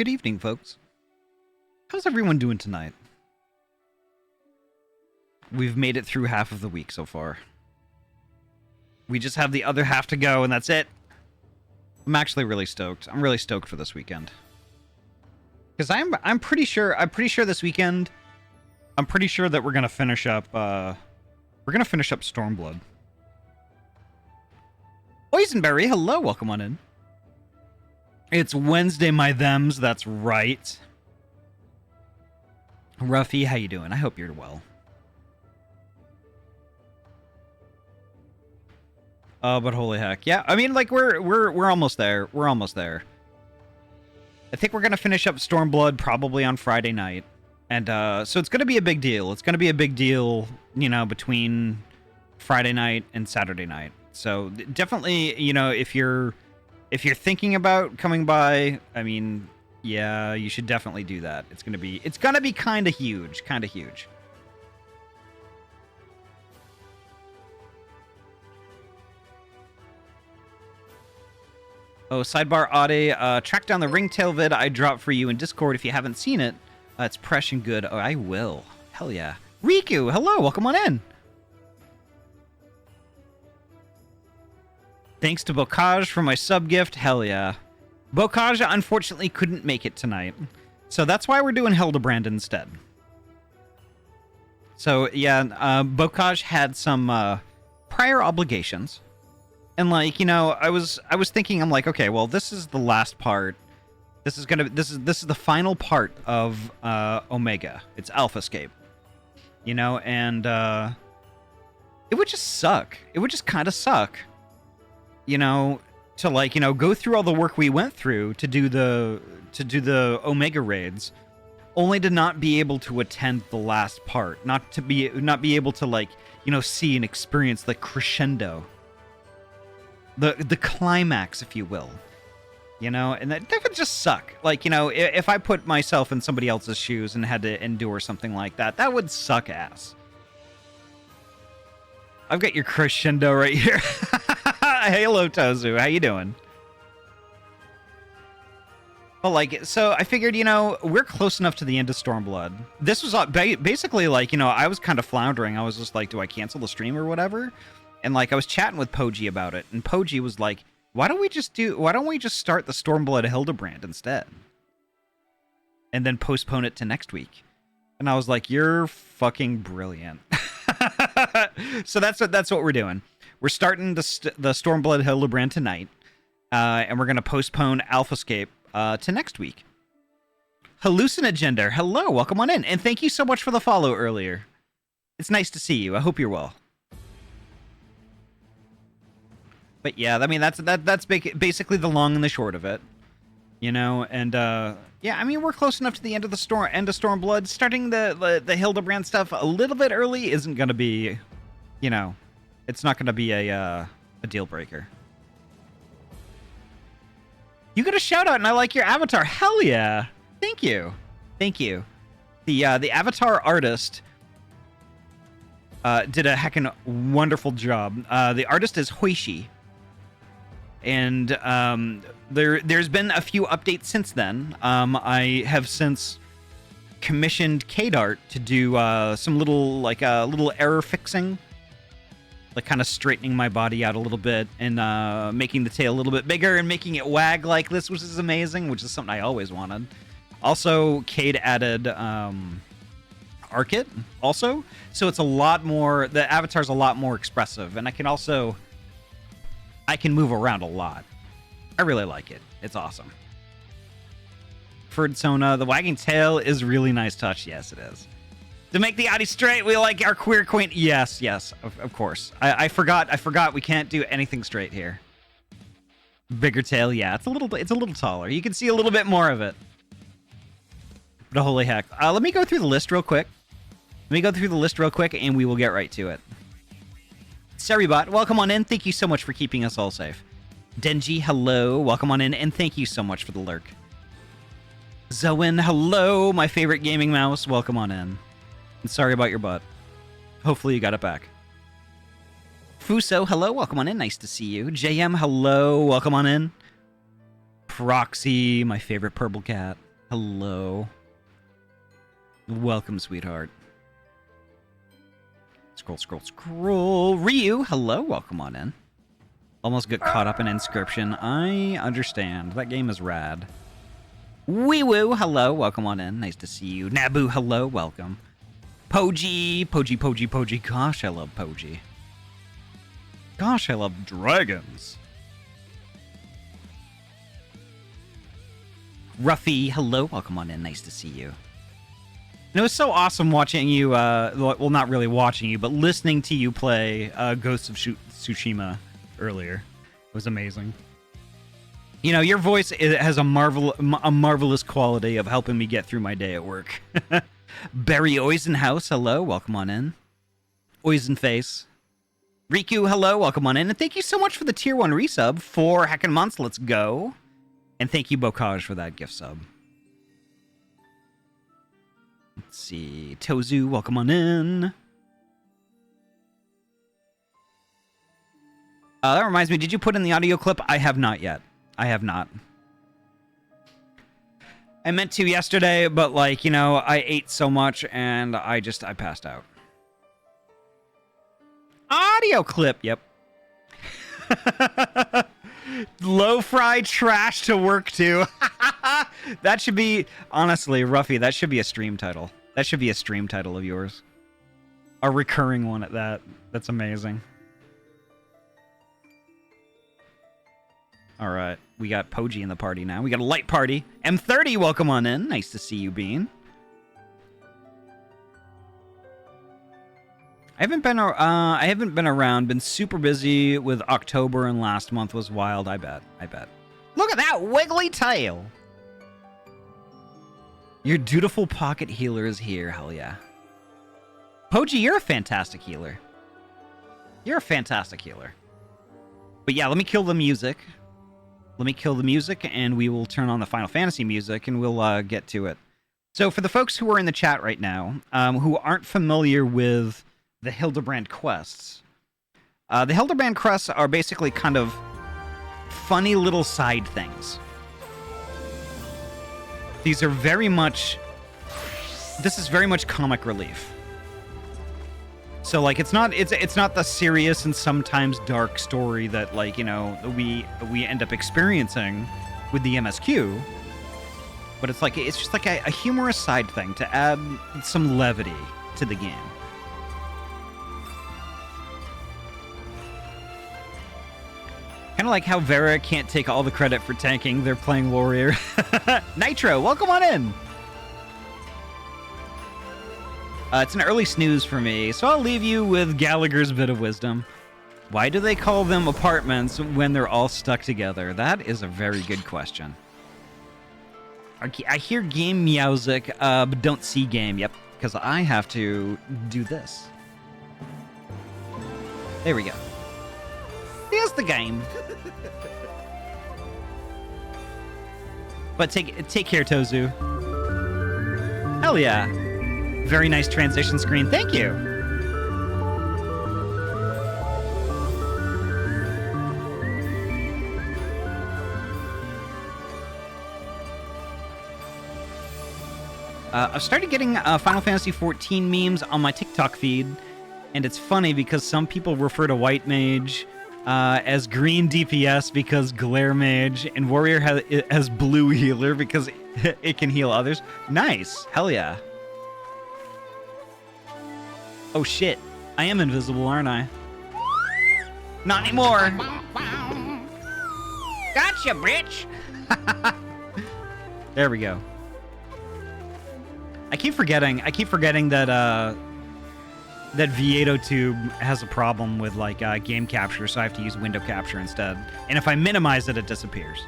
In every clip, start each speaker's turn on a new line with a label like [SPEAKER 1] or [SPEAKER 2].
[SPEAKER 1] Good evening, folks. How's everyone doing tonight? We've made it through half of the week so far. We just have the other half to go, and that's it. I'm actually really stoked. I'm really stoked for this weekend. Because I'm pretty sure this weekend, I'm pretty sure that we're gonna finish up Stormblood. Boysenberry, hello, welcome on in. It's Wednesday, my thems, that's right. Ruffy, how you doing? I hope you're well. But holy heck. Yeah, I mean, like, we're almost there. We're almost there. I think we're gonna finish up Stormblood probably on Friday night. And, so it's gonna be a big deal. It's gonna be a big deal, you know, between Friday night and Saturday night. So, definitely, you know, if you're thinking about coming by, I mean, yeah, you should definitely do that. It's gonna be kind of huge, Oh, sidebar Ahty, track down the ringtail vid I dropped for you in Discord if you haven't seen it. It's fresh and good. Oh, I will. Hell yeah. Riku, hello, welcome on in. Thanks to Bokaj for my sub gift. Hell yeah. Bokaj unfortunately couldn't make it tonight. So that's why we're doing Hildebrand instead. So yeah, Bokaj had some prior obligations. And like, you know, I was thinking, I'm like, okay, well, this is the last part. This is the final part of Omega. It's Alphascape. You know, and it would just suck. It would just kind of suck. You know, to like, you know, go through all the work we went through to do the Omega raids, only to not be able to attend the last part, not be able to, like, you know, see and experience the crescendo, the climax, if you will. You know, and that would just suck. Like, you know, if I put myself in somebody else's shoes and had to endure something like that, that would suck ass. I've got your crescendo right here. Hello, Tozu. How you doing? Well, like, so I figured, you know, we're close enough to the end of Stormblood. This was basically like, you know, I was kind of floundering. I was just like, do I cancel the stream or whatever? And like, I was chatting with Poji about it, and Poji was like, why don't we just start the Stormblood Hildebrand instead? And then postpone it to next week. And I was like, you're fucking brilliant. So that's what we're doing. We're starting the Stormblood Hildebrand tonight, and we're going to postpone Alphascape to next week. Hallucinogender, hello, welcome on in, and thank you so much for the follow earlier. It's nice to see you. I hope you're well. But yeah, I mean, that's basically the long and the short of it, you know. And yeah, I mean, we're close enough to the end of Stormblood. Starting the Hildebrand stuff a little bit early isn't going to be, you know, it's not going to be a deal breaker. You got a shout out, and I like your avatar. Hell yeah! Thank you, thank you. The avatar artist did a heckin' wonderful job. The artist is Hoishi, and there's been a few updates since then. I have since commissioned Kdart to do some little error fixing. Like, kind of straightening my body out a little bit and making the tail a little bit bigger and making it wag like this, which is amazing, which is something I always wanted. Also, Cade added Arkit also, so it's a lot more, the avatar's a lot more expressive, and I can move around a lot. I really like it. It's awesome. Ferdsona, the wagging tail is really nice touch. Yes, it is. To make the Ahty straight, we like our queer quaint. Yes, of course. I forgot we can't do anything straight here. Bigger tail, yeah, it's a little taller. You can see a little bit more of it. But holy heck. Let me go through the list real quick. And we will get right to it. Seribot, welcome on in. Thank you so much for keeping us all safe. Denji, hello. Welcome on in, and thank you so much for the lurk. Zoen, hello. My favorite gaming mouse. Welcome on in. And sorry about your butt. Hopefully you got it back. Fuso, hello, welcome on in, nice to see you. JM, hello, welcome on in. Proxy, my favorite purple cat. Hello. Welcome, sweetheart. Scroll, scroll, scroll. Ryu, hello. Welcome on in. Almost got caught up in Inscription. I understand. That game is rad. Wee Woo, hello. Welcome on in. Nice to see you. Naboo, hello. Welcome. Poji. Poji, Poji, Poji. Gosh, I love Poji. Gosh, I love dragons. Ruffy, hello. Welcome on in. Nice to see you. And it was so awesome watching you, well, not really watching you, but listening to you play Ghosts of Tsushima earlier. It was amazing. You know, your voice has a marvelous quality of helping me get through my day at work. Barry Oisenhouse, hello. Welcome on in. Oisenface. Riku, hello. Welcome on in. And thank you so much for the Tier 1 resub for Heckin' Months. Let's go. And thank you, Bokaj, for that gift sub. Let's see. Tozu, welcome on in. That reminds me, did you put in the audio clip? I have not yet. I have not. I meant to yesterday, but, like, you know, I ate so much and I passed out. Audio clip, yep. Low-fry trash to work to. That should be, honestly, Ruffy, that should be a stream title. That should be a stream title of yours. A recurring one at that. That's amazing. All right, we got Poji in the party now. We got a light party. M30, welcome on in. Nice to see you, Bean. I haven't been around. Been super busy with October, and last month was wild. I bet. Look at that wiggly tail. Your dutiful pocket healer is here. Hell yeah. Poji, you're a fantastic healer. You're a fantastic healer. But yeah, let me kill the music. Let me kill the music, and we will turn on the Final Fantasy music, and we'll get to it. So for the folks who are in the chat right now, who aren't familiar with the Hildebrand Quests, the Hildebrand Quests are basically kind of funny little side things. These are very much... This is very much comic relief. So, like, it's not the serious and sometimes dark story that, like, you know, we end up experiencing with the MSQ. But it's just like a humorous side thing to add some levity to the game. Kind of like how Vera can't take all the credit for tanking. They're playing Warrior. Nitro, welcome on in. It's an early snooze for me, so I'll leave you with Gallagher's bit of wisdom. Why do they call them apartments when they're all stuck together? That is a very good question. I hear game music, but don't see game. Yep, because I have to do this. There we go. There's the game. But take care, Tozu. Hell yeah. Very nice transition screen. Thank you. I've started getting Final Fantasy XIV memes on my TikTok feed, and it's funny because some people refer to White Mage as green DPS because Glare Mage, and Warrior has blue healer because it can heal others. Nice. Hell yeah. Oh shit. I am invisible, aren't I? Not anymore. Gotcha, bitch. There we go. I keep forgetting that that Vieto Tube has a problem with, like, game capture, so I have to use window capture instead. And if I minimize it, it disappears.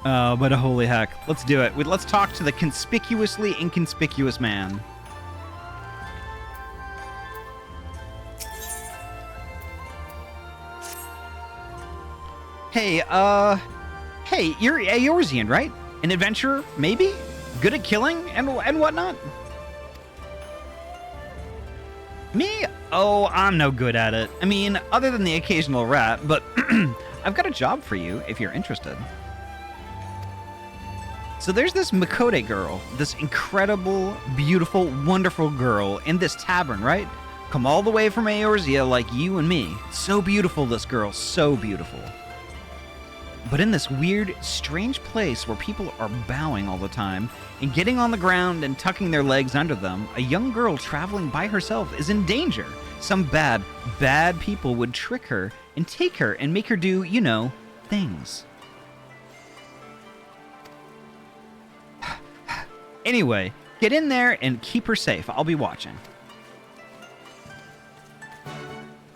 [SPEAKER 1] But holy heck. Let's do it. Let's talk to the conspicuously inconspicuous man. Hey, hey, you're Eorzean, right? An adventurer, maybe? Good at killing and whatnot? Me? Oh, I'm no good at it. I mean, other than the occasional rat, but I've got a job for you if you're interested. So there's this Makode girl, this incredible, beautiful, wonderful girl in this tavern, right? Come all the way from Eorzea like you and me. So beautiful, this girl, so beautiful. But in this weird, strange place where people are bowing all the time and getting on the ground and tucking their legs under them, a young girl traveling by herself is in danger. Some bad, bad people would trick her and take her and make her do, you know, things. Anyway, get in there and keep her safe. I'll be watching.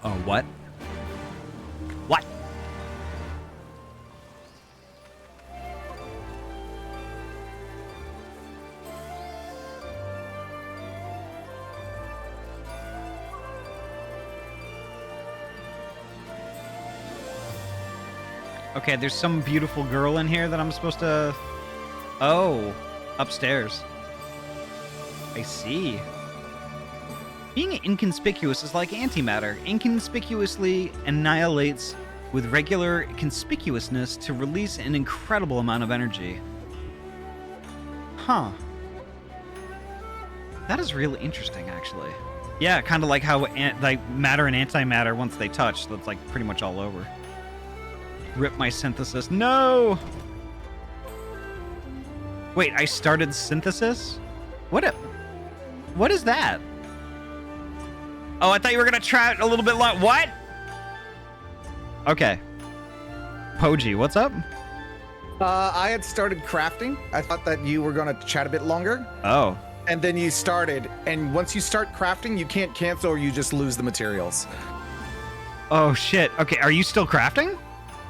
[SPEAKER 1] Oh, what? What? Okay, there's some beautiful girl in here that I'm supposed to... Oh, upstairs. I see. Being inconspicuous is like antimatter. Inconspicuously annihilates with regular conspicuousness to release an incredible amount of energy. Huh. That is really interesting, actually. Yeah, kind of like how like matter and antimatter, once they touch, that's like pretty much all over. Rip my synthesis. No! Wait, I started synthesis? What is that? Oh, I thought you were gonna try it a little bit long. What? Okay. Poji, what's up?
[SPEAKER 2] I had started crafting. I thought that you were gonna chat a bit longer.
[SPEAKER 1] Oh.
[SPEAKER 2] And then you started, and once you start crafting, you can't cancel or you just lose the materials.
[SPEAKER 1] Oh, shit. Okay, are you still crafting?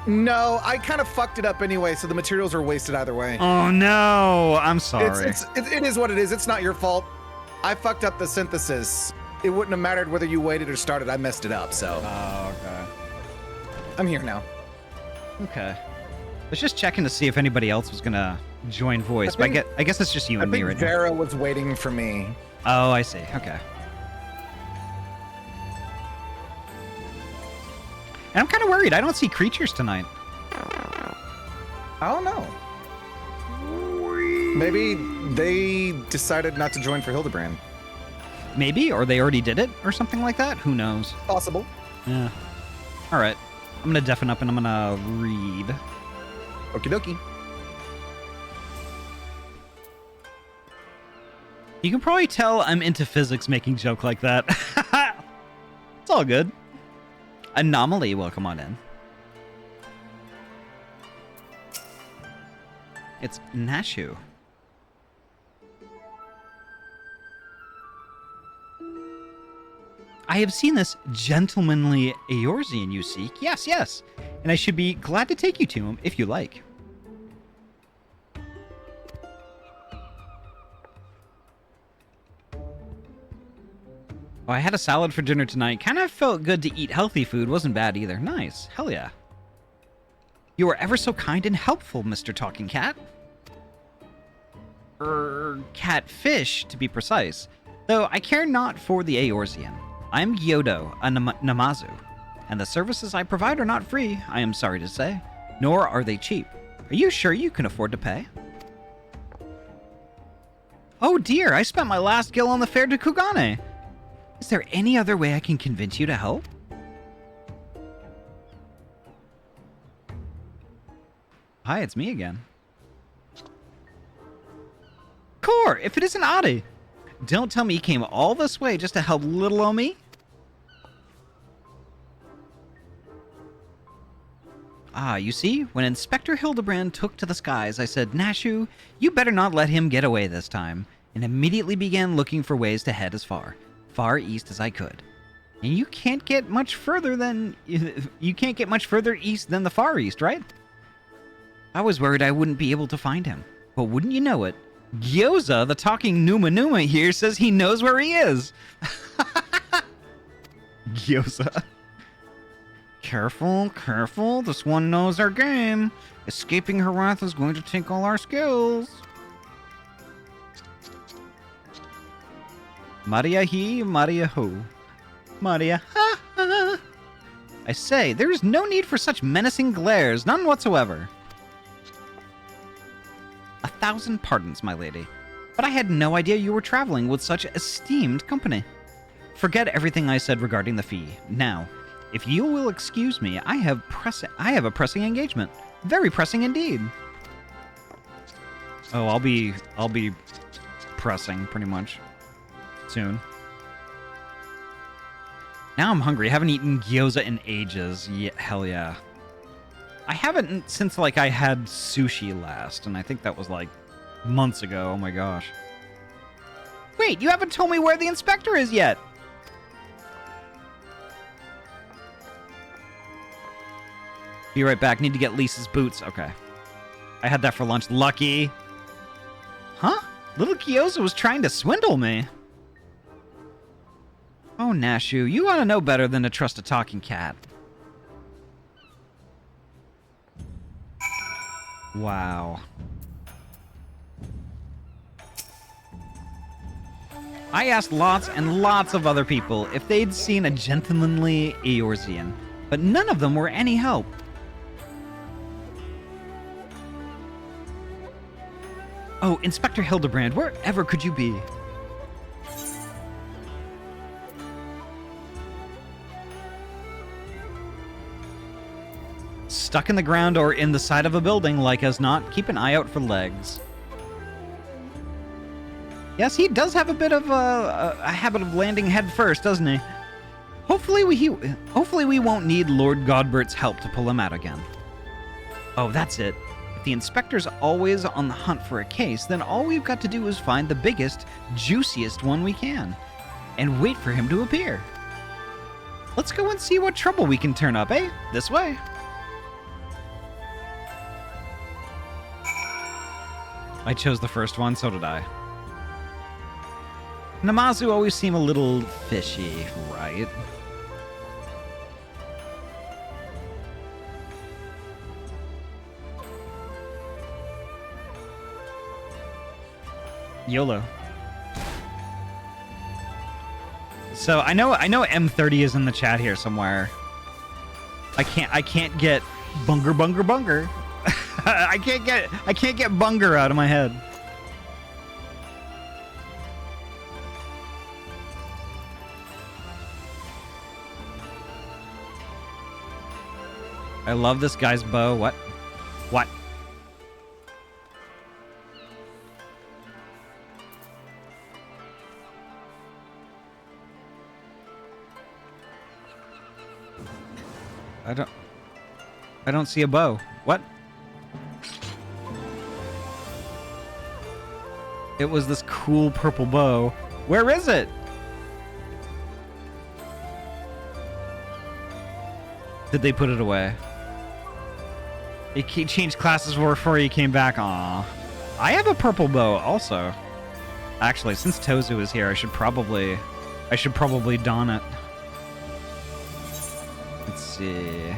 [SPEAKER 2] No, I kind of fucked it up anyway, so the materials are wasted either way.
[SPEAKER 1] Oh, no. I'm sorry.
[SPEAKER 2] It is what it is. It's not your fault. I fucked up the synthesis. It wouldn't have mattered whether you waited or started. I messed it up, so.
[SPEAKER 1] Oh, okay.
[SPEAKER 2] I'm here now.
[SPEAKER 1] Okay. I was just checking to see if anybody else was gonna join voice, but I guess it's just you and me right now.
[SPEAKER 2] Vera was waiting for me.
[SPEAKER 1] Oh, I see. Okay. And I'm kind of worried. I don't see creatures tonight.
[SPEAKER 2] I don't know. Maybe they decided not to join for Hildebrand.
[SPEAKER 1] Maybe, or they already did it, or something like that. Who knows?
[SPEAKER 2] Possible.
[SPEAKER 1] Yeah. All right. I'm gonna deafen up and I'm gonna read.
[SPEAKER 2] Okie dokie.
[SPEAKER 1] You can probably tell I'm into physics making joke like that. It's all good. Anomaly, welcome on in. It's Nashu. I have seen this gentlemanly Eorzean you seek. Yes, yes. And I should be glad to take you to him if you like. Oh, I had a salad for dinner tonight. Kind of felt good to eat healthy food. Wasn't bad either. Nice. Hell yeah. You are ever so kind and helpful, Mr. Talking Cat. Catfish, to be precise. Though I care not for the Eorzean. I am Gyodo, a Namazu, and the services I provide are not free, I am sorry to say, nor are they cheap. Are you sure you can afford to pay? Oh dear, I spent my last gil on the fare to Kugane. Is there any other way I can convince you to help? Hi, it's me again. Core, if it isn't Ahty. Don't tell me you came all this way just to help little old me? Ah, you see, when Inspector Hildebrand took to the skies, I said, Nashu, you better not let him get away this time, and immediately began looking for ways to head as far east as I could. And you can't get much further east than the Far East, right? I was worried I wouldn't be able to find him, but wouldn't you know it, Gyoza, the talking Numa Numa here, says he knows where he is. Gyoza. Careful, careful. This one knows our game. Escaping her wrath is going to take all our skills. Maria he, Maria ho. Maria. Ha ha! I say, there is no need for such menacing glares, none whatsoever. 1,000 pardons, my lady, but I had no idea you were traveling with such esteemed company. Forget everything I said regarding the fee. Now, if you will excuse me, I have a pressing engagement. Very pressing indeed. Oh, I'll be pressing pretty much soon. Now I'm hungry. I haven't eaten gyoza in ages. Yeah, hell yeah. I haven't since, like, I had sushi last, and I think that was, like, months ago. Oh my gosh. Wait, you haven't told me where the inspector is yet! Be right back. Need to get Lisa's boots. Okay. I had that for lunch. Lucky. Huh? Little Gyoza was trying to swindle me. Oh, Nashu, you ought to know better than to trust a talking cat. Wow. I asked lots and lots of other people if they'd seen a gentlemanly Eorzean, but none of them were any help. Oh, Inspector Hildebrand, wherever could you be? Stuck in the ground or in the side of a building, like as not, keep an eye out for legs. Yes, he does have a bit of a habit of landing head first, doesn't he? Hopefully we won't need Lord Godbert's help to pull him out again. Oh, that's it. If the inspector's always on the hunt for a case, then all we've got to do is find the biggest, juiciest one we can, and wait for him to appear. Let's go and see what trouble we can turn up, eh? This way. I chose the first one, so did I. Namazu always seem a little fishy, right? YOLO. So I know M30 is in the chat here somewhere. I can't get bunger. I can't get bunger out of my head. I love this guy's bow. What? What? I don't see a bow. What? It was this cool purple bow. Where is it? Did they put it away? He changed classes before he came back. Aw. I have a purple bow also. Actually, since Tozu is here, I should probably don it. Let's see.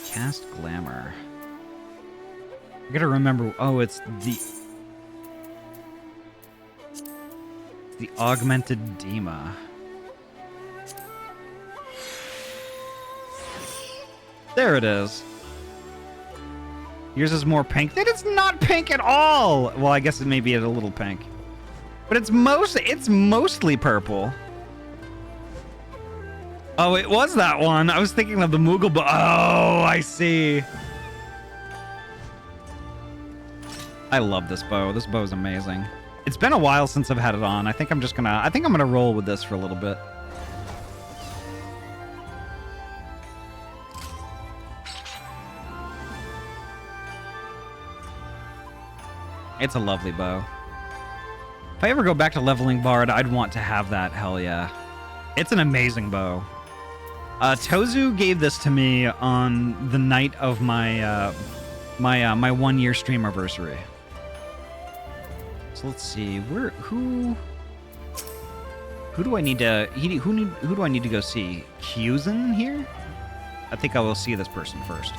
[SPEAKER 1] Cast Glamour. I gotta remember. Oh, it's the Augmented Dema. There it is. Yours is more pink. That is not pink at all. Well, I guess it may be a little pink, but it's mostly purple. Oh, it was that one. I was thinking of the Moogle bow. Oh, I see. I love this bow. This bow is amazing. It's been a while since I've had it on. I think I'm gonna roll with this for a little bit. It's a lovely bow. If I ever go back to leveling Bard, I'd want to have that. Hell yeah. It's an amazing bow. Tozu gave this to me on the night of my my 1 year stream anniversary. So let's see, who do I need to who do I need to go see? Kuzan here? I think I will see this person first.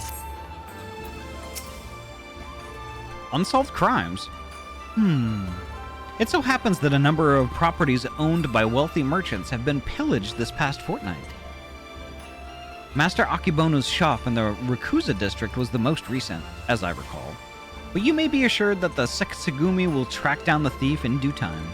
[SPEAKER 1] Unsolved crimes. It so happens that a number of properties owned by wealthy merchants have been pillaged this past fortnight. Master Akibonu's shop in the Rakuza district was the most recent, as I recall. But you may be assured that the Sekisugumi will track down the thief in due time.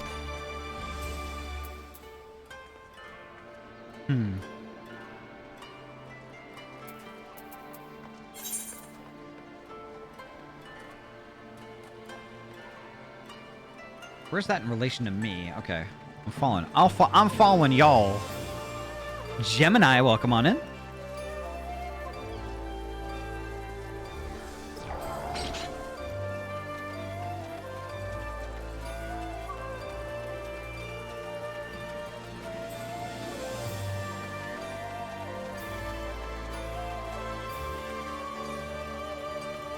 [SPEAKER 1] Where's that in relation to me? Okay, I'm following. I'm following y'all. Gemini, welcome on in.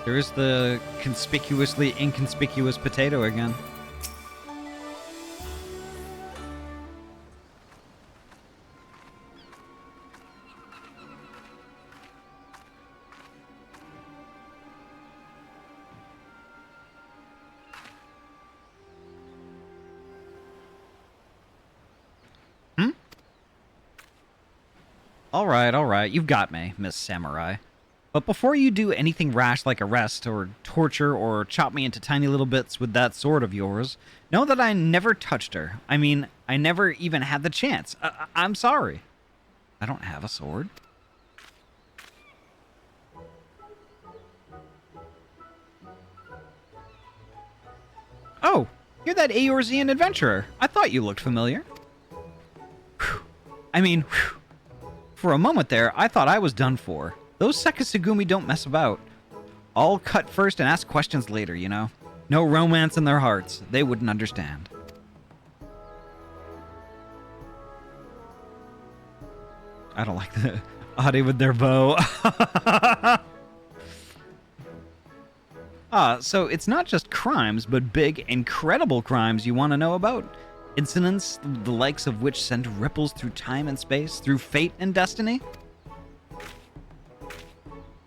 [SPEAKER 1] There's the conspicuously inconspicuous potato again. All right, you've got me, Miss Samurai. But before you do anything rash like arrest or torture or chop me into tiny little bits with that sword of yours, know that I never touched her. I mean, I never even had the chance. I'm sorry. I don't have a sword. Oh, you're that Eorzean adventurer. I thought you looked familiar. Whew. I mean, whew. For a moment there, I thought I was done for. Those Sekisugumi don't mess about. All cut first and ask questions later, you know? No romance in their hearts. They wouldn't understand. I don't like the Ahty with their bow. So it's not just crimes, but big, incredible crimes you want to know about. Incidents the likes of which send ripples through time and space, through fate and destiny.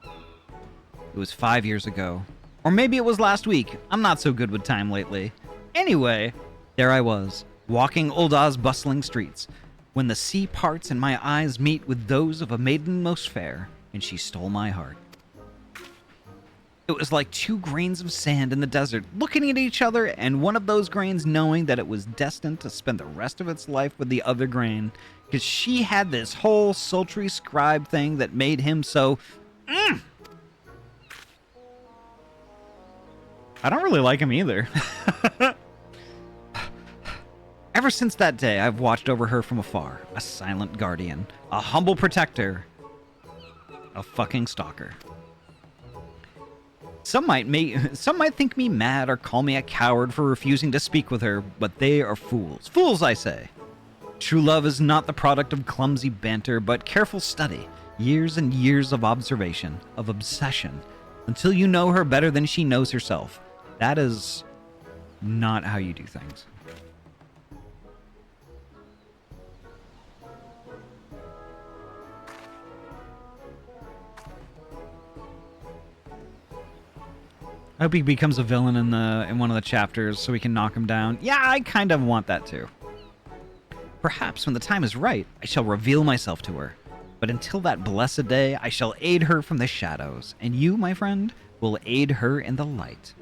[SPEAKER 1] It was 5 years ago. Or maybe it was last week. I'm not so good with time lately. Anyway, there I was, walking Ulda's bustling streets, when the sea parts and my eyes meet with those of a maiden most fair, and she stole my heart. It was like 2 grains of sand in the desert, looking at each other, and one of those grains knowing that it was destined to spend the rest of its life with the other grain, because she had this whole sultry scribe thing that made him so... I don't really like him either. Ever since that day, I've watched over her from afar, a silent guardian, a humble protector, a fucking stalker. Some might think me mad or call me a coward for refusing to speak with her, but they are fools. Fools, I say. True love is not the product of clumsy banter, but careful study, years and years of observation, of obsession, until you know her better than she knows herself. That is not how you do things. I hope he becomes a villain in one of the chapters so we can knock him down. Yeah, I kind of want that too. Perhaps when the time is right, I shall reveal myself to her. But until that blessed day, I shall aid her from the shadows, and you, my friend, will aid her in the light.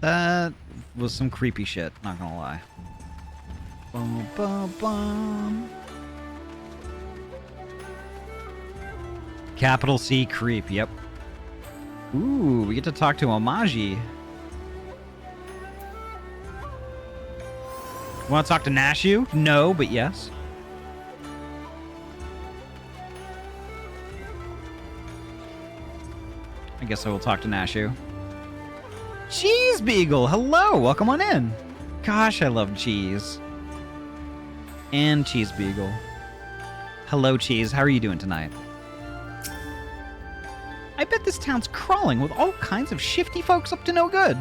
[SPEAKER 1] That was some creepy shit, not gonna lie. Bum, bum, bum. Capital C creep, yep. Ooh, we get to talk to Omaji. Want to talk to Nashu? No, but yes. I guess I will talk to Nashu. Cheese Beagle, hello, welcome on in. Gosh, I love cheese. And Cheese Beagle. Hello, Cheese, how are you doing tonight? I bet this town's crawling with all kinds of shifty folks up to no good.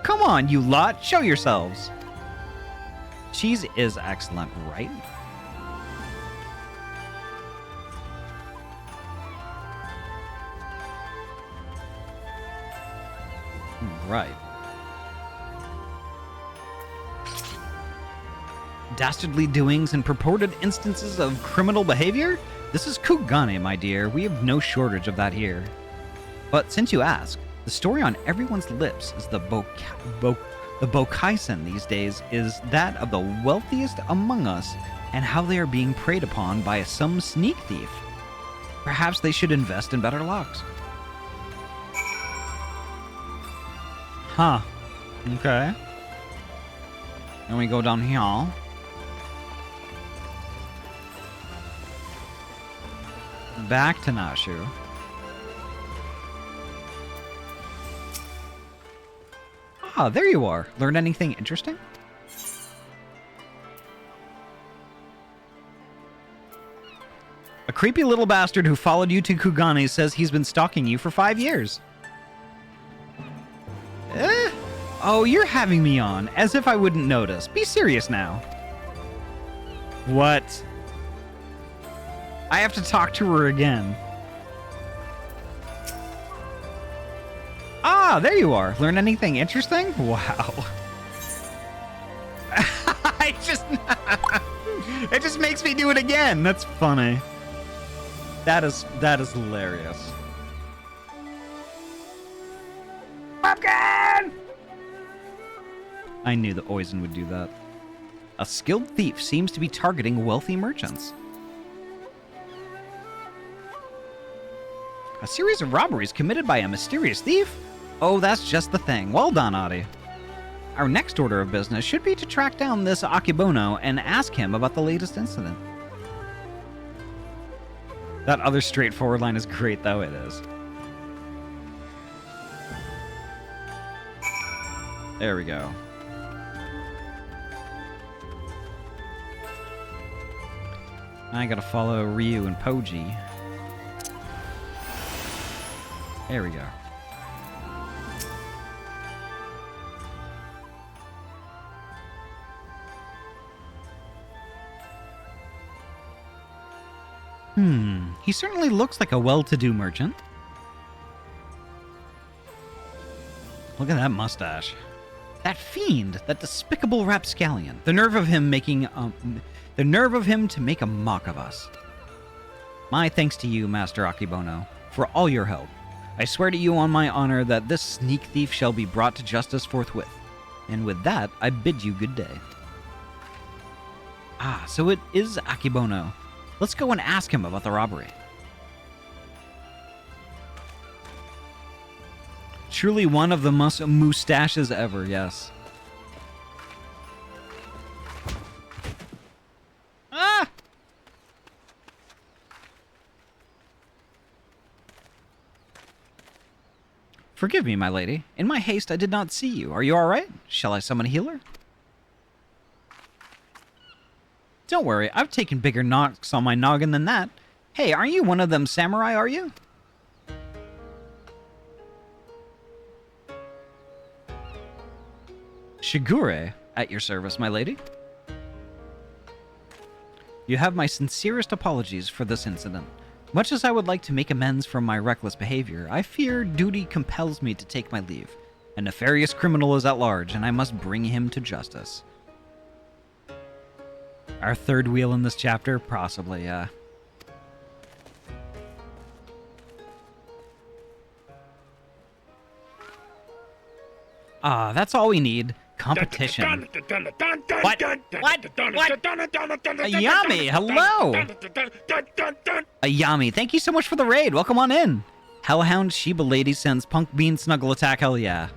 [SPEAKER 1] Come on, you lot, show yourselves. Cheese is excellent, right? right. Dastardly doings and purported instances of criminal behavior? This is Kugane, my dear. We have no shortage of that here. But since you ask, the story on everyone's lips is the Bokaisen these days is that of the wealthiest among us and how they are being preyed upon by some sneak thief. Perhaps they should invest in better locks. Huh. Okay. Then we go down here. Back to Nashu. Ah, there you are. Learn anything interesting? A creepy little bastard who followed you to Kugane says he's been stalking you for 5 years. Oh, you're having me on, as if I wouldn't notice. Be serious now. What? I have to talk to her again. Ah, there you are. Learn anything interesting? Wow. It just makes me do it again. That's funny. That is hilarious. Pumpkin! I knew the Oizen would do that. A skilled thief seems to be targeting wealthy merchants. A series of robberies committed by a mysterious thief? Oh, that's just the thing. Well done, Ahty. Our next order of business should be to track down this Akibono and ask him about the latest incident. That other straightforward line is great, though it is. There we go. I gotta follow Ryu and Poji. There we go. He certainly looks like a well-to-do merchant. Look at that mustache. That fiend, that despicable rapscallion. The nerve of him to make a mock of us. My thanks to you, Master Akibono, for all your help. I swear to you on my honor that this sneak thief shall be brought to justice forthwith. And with that, I bid you good day. Ah, so it is Akibono. Let's go and ask him about the robbery. Truly one of the mustaches ever, yes. Ah! Forgive me, my lady. In my haste, I did not see you. Are you all right? Shall I summon a healer? Don't worry, I've taken bigger knocks on my noggin than that. Hey, aren't you one of them samurai, are you? Shigure, at your service, my lady. You have my sincerest apologies for this incident. Much as I would like to make amends for my reckless behavior, I fear duty compels me to take my leave. A nefarious criminal is at large, and I must bring him to justice. Our third wheel in this chapter? Possibly, yeah. Ah, that's all we need. Competition. What? Ayami, hello! Ayami, thank you so much for the raid. Welcome on in. Hellhound Sheba Lady sends Punk Bean Snuggle Attack, hell yeah.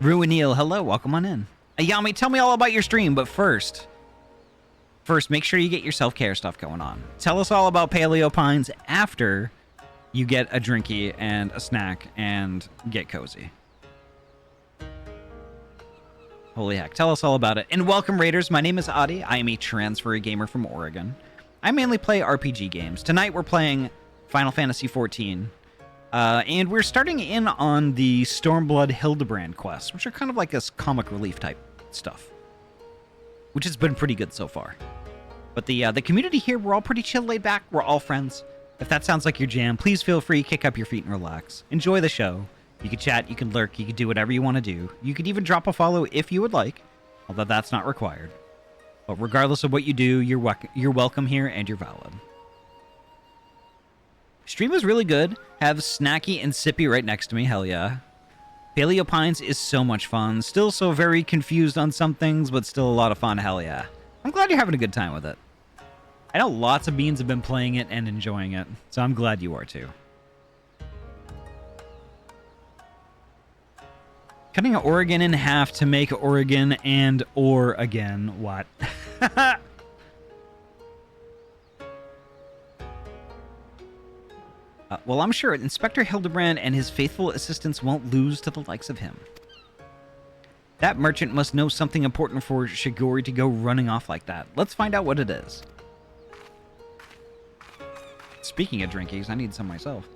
[SPEAKER 1] Ruineel, hello, welcome on in. Ayami, tell me all about your stream, but first, make sure you get your self-care stuff going on. Tell us all about Paleo Pines after you get a drinky and a snack and get cozy. Holy heck, tell us all about it. And welcome, Raiders. My name is Ahty. I am a transfer gamer from Oregon. I mainly play RPG games. Tonight we're playing Final Fantasy XIV. And we're starting in on the Stormblood Hildebrand Quests, which are kind of like this comic relief type stuff, which has been pretty good so far. But the community here, we're all pretty chill, laid back. We're all friends. If that sounds like your jam, please feel free, kick up your feet and relax. Enjoy the show. You can chat, you can lurk, you can do whatever you want to do. You could even drop a follow if you would like, although that's not required. But regardless of what you do, you're welcome here and you're valid. Stream was really good. Have Snacky and Sippy right next to me, hell yeah. Paleo Pines is so much fun. Still so very confused on some things, but still a lot of fun, hell yeah. I'm glad you're having a good time with it. I know lots of beans have been playing it and enjoying it, so I'm glad you are too. Cutting Oregon in half to make Oregon and or again. What? Well, I'm sure Inspector Hildebrand and his faithful assistants won't lose to the likes of him. That merchant must know something important for Shigori to go running off like that. Let's find out what it is. Speaking of drinkies, I need some myself.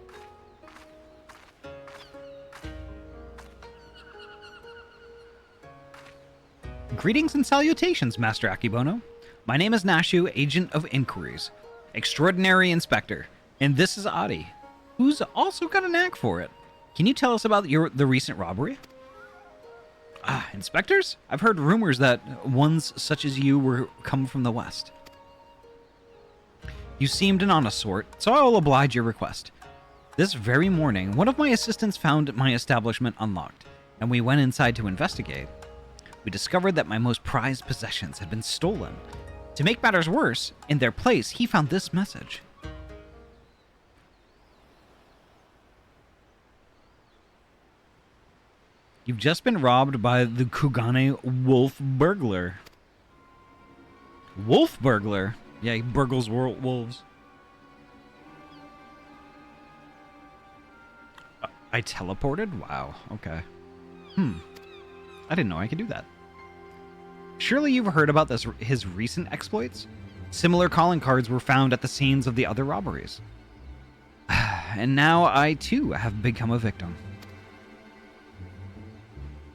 [SPEAKER 1] Greetings and salutations, Master Akibono. My name is Nashu, Agent of Inquiries, Extraordinary Inspector, and this is Ahty, who's also got a knack for it. Can you tell us about the recent robbery? Inspectors? I've heard rumors that ones such as you were come from the west. You seemed an honest sort, so I will oblige your request. This very morning, one of my assistants found my establishment unlocked, and we went inside to investigate. We discovered that my most prized possessions had been stolen. To make matters worse, in their place, he found this message. You've just been robbed by the Kugane wolf burglar. Wolf burglar? Yeah, he burgles wolves. I teleported? Wow, okay. I didn't know I could do that. Surely you've heard about his recent exploits? Similar calling cards were found at the scenes of the other robberies. And now I, too, have become a victim.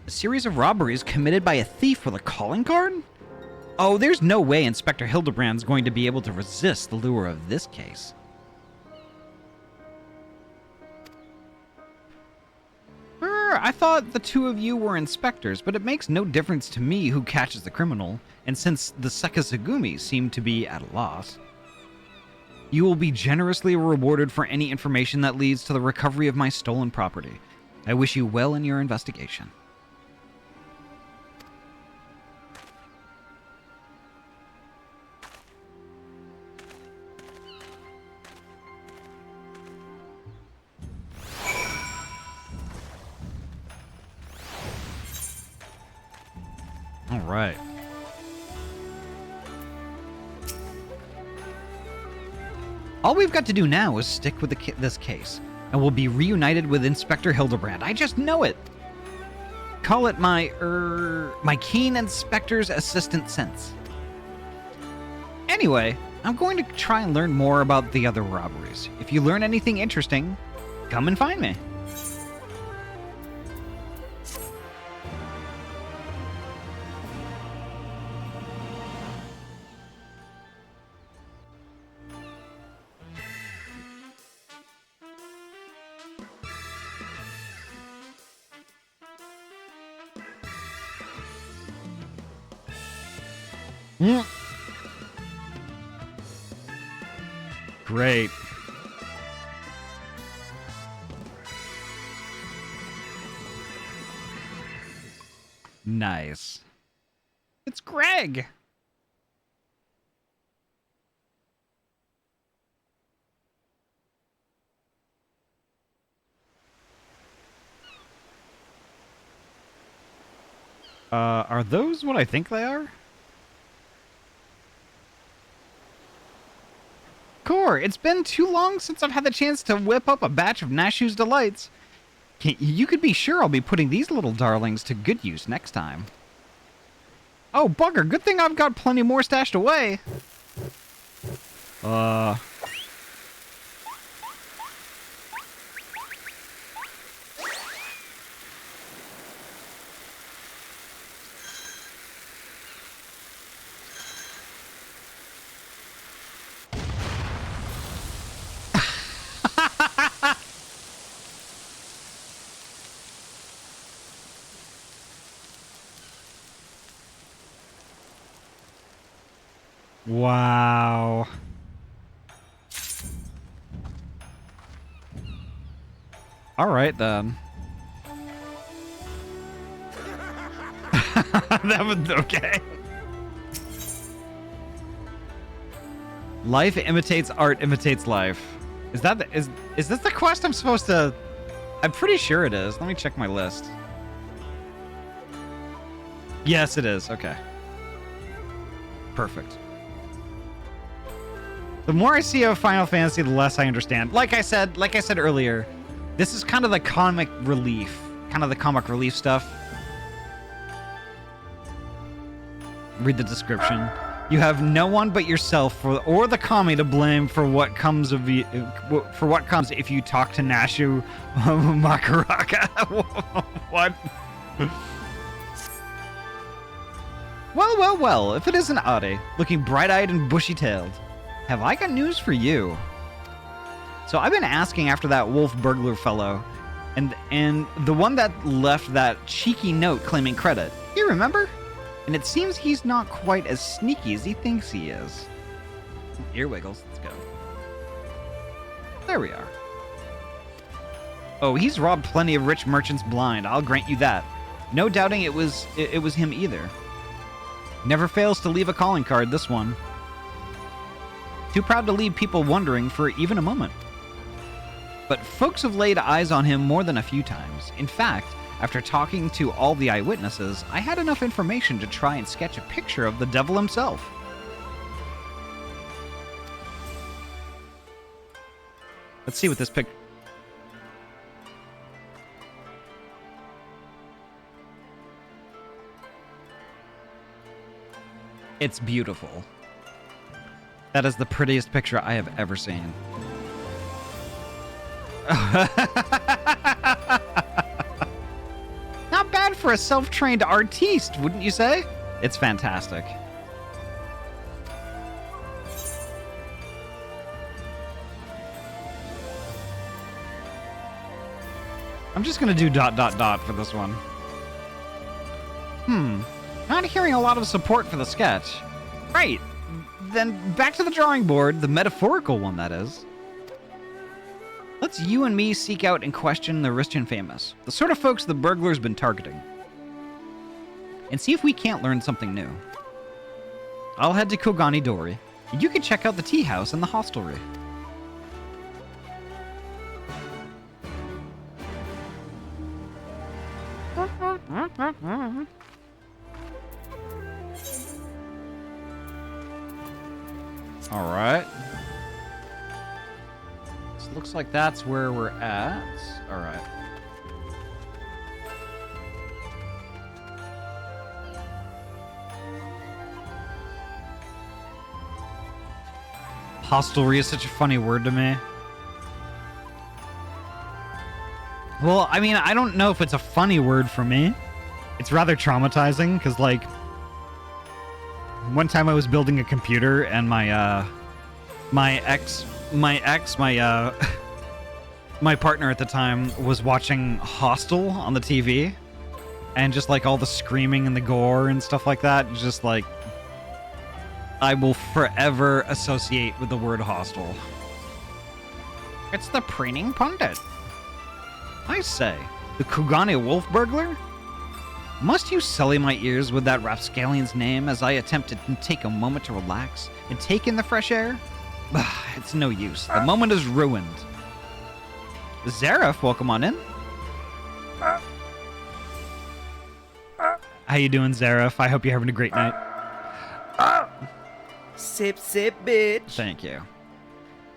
[SPEAKER 1] A series of robberies committed by a thief with a calling card? Oh, there's no way Inspector Hildebrand's going to be able to resist the lure of this case. I thought the two of you were inspectors, but it makes no difference to me who catches the criminal, and since the Sekisagumi seem to be at a loss, you will be generously rewarded for any information that leads to the recovery of my stolen property. I wish you well in your investigation. All right. All we've got to do now is stick with this case, and we'll be reunited with Inspector Hildebrand. I just know it. Call it my keen inspector's assistant sense. Anyway, I'm going to try and learn more about the other robberies. If you learn anything interesting, come and find me. Great. Nice. It's Greg. Are those what I think they are? Core, it's been too long since I've had the chance to whip up a batch of Nashu's Delights. You could be sure I'll be putting these little darlings to good use next time. Oh, bugger, good thing I've got plenty more stashed away. Wow. All right, then. That was okay. Life imitates art, imitates life. Is this the quest I'm supposed to... I'm pretty sure it is. Let me check my list. Yes, it is. Okay. Perfect. The more I see of Final Fantasy, the less I understand. Like I said earlier, this is kind of the comic relief. Kind of the comic relief stuff. Read the description. You have no one but yourself or the kami to blame for what comes if you talk to Nashu Makaraka. What? Well, if it isn't Ahty, looking bright-eyed and bushy-tailed, have I got news for you. So I've been asking after that wolf burglar fellow, and the one that left that cheeky note claiming credit. You remember? And it seems he's not quite as sneaky as he thinks he is. Ear wiggles. Let's go. There we are. Oh, he's robbed plenty of rich merchants blind. I'll grant you that. No doubting it was him either. Never fails to leave a calling card, this one. Too proud to leave people wondering for even a moment. But folks have laid eyes on him more than a few times. In fact, after talking to all the eyewitnesses, I had enough information to try and sketch a picture of the devil himself. Let's see what this pic... It's beautiful. That is the prettiest picture I have ever seen. Not bad for a self-trained artiste, wouldn't you say? It's fantastic. I'm just gonna do ... for this one. Not hearing a lot of support for the sketch. Right. Then back to the drawing board, the metaphorical one, that is. Let's you and me seek out and question the rich and famous, the sort of folks the burglar's been targeting, and see if we can't learn something new. I'll head to Kugane Dori, and you can check out the tea house and the hostelry. All right. So looks like that's where we're at. All right. Hostelry is such a funny word to me. Well, I mean, I don't know if it's a funny word for me. It's rather traumatizing because, like, one time I was building a computer and my partner at the time was watching Hostel on the TV, and just like all the screaming and the gore and stuff like that, just like I will forever associate with the word hostel. It's the preening pundit. I say, the Kugane wolf burglar? Must you sully my ears with that rapscallion's name as I attempt to take a moment to relax and take in the fresh air? It's no use. The moment is ruined. Zareth, welcome on in. How you doing, Zareth? I hope you're having a great night.
[SPEAKER 3] Sip, sip, bitch.
[SPEAKER 1] Thank you.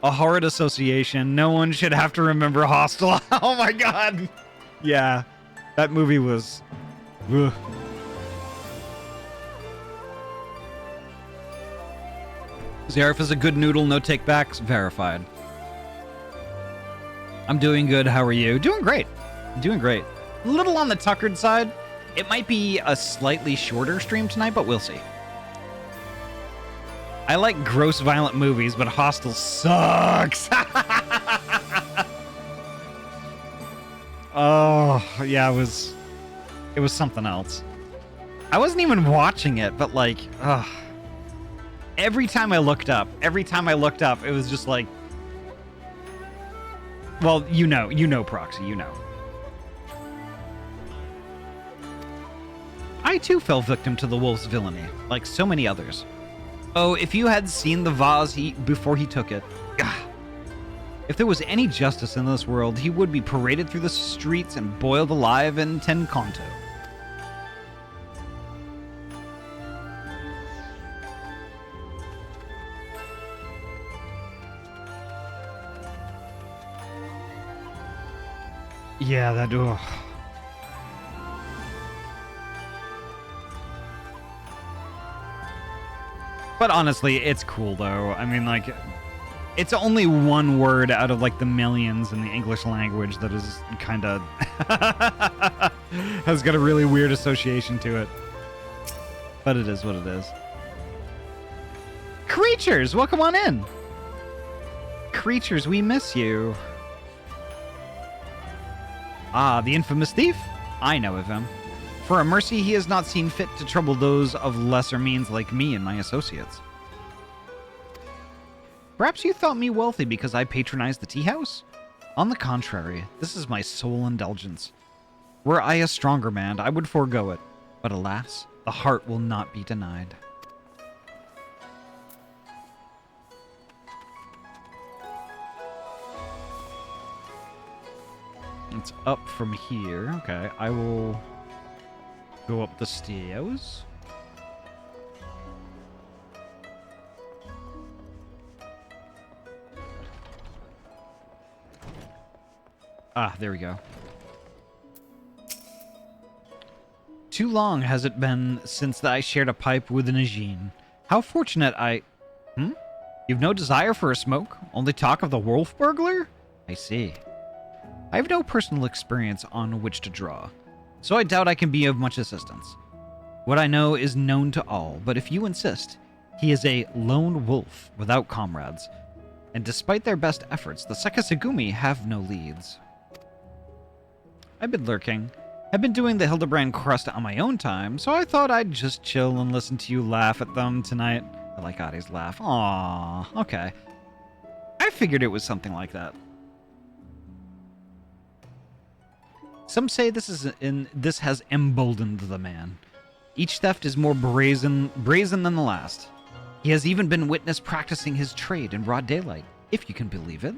[SPEAKER 1] A horrid association. No one should have to remember Hostel. Oh my god. Yeah, that movie was... Ugh. Zareth is a good noodle, no take-backs. Verified. I'm doing good. How are you? Doing great. Doing great. A little on the tuckered side. It might be a slightly shorter stream tonight, but we'll see. I like gross, violent movies, but Hostel sucks. Oh, yeah, it was something else. I wasn't even watching it, but like, ugh. every time I looked up, it was just like, well, you know, Proxy, you know. I too fell victim to the wolf's villainy, like so many others. Oh, if you had seen the vase before he took it. Gah. If there was any justice in this world, he would be paraded through the streets and boiled alive in Tenkanto. Yeah, that... Ugh. But honestly, it's cool, though. I mean, like, it's only one word out of, like, the millions in the English language that is kind of... has got a really weird association to it. But it is what it is. Creatures, welcome on in. Creatures, we miss you. Ah, the infamous thief? I know of him. For a mercy, he has not seen fit to trouble those of lesser means like me and my associates. Perhaps you thought me wealthy because I patronized the tea house? On the contrary, this is my sole indulgence. Were I a stronger man, I would forego it. But alas, the heart will not be denied. It's up from here. Okay, I will go up the stairs. Ah, there we go. Too long has it been since I shared a pipe with Najin. How fortunate I... You've no desire for a smoke? Only talk of the wolf burglar? I see. I have no personal experience on which to draw, so I doubt I can be of much assistance. What I know is known to all, but if you insist, he is a lone wolf without comrades, and despite their best efforts, the Sekisagumi have no leads. I've been lurking. I've been doing the Hildebrand Quest on my own time, so I thought I'd just chill and listen to you laugh at them tonight. I like Ahty's laugh. Aww, okay. I figured it was something like that. Some say this has emboldened the man. Each theft is more brazen than the last. He has even been witnessed practicing his trade in broad daylight, if you can believe it.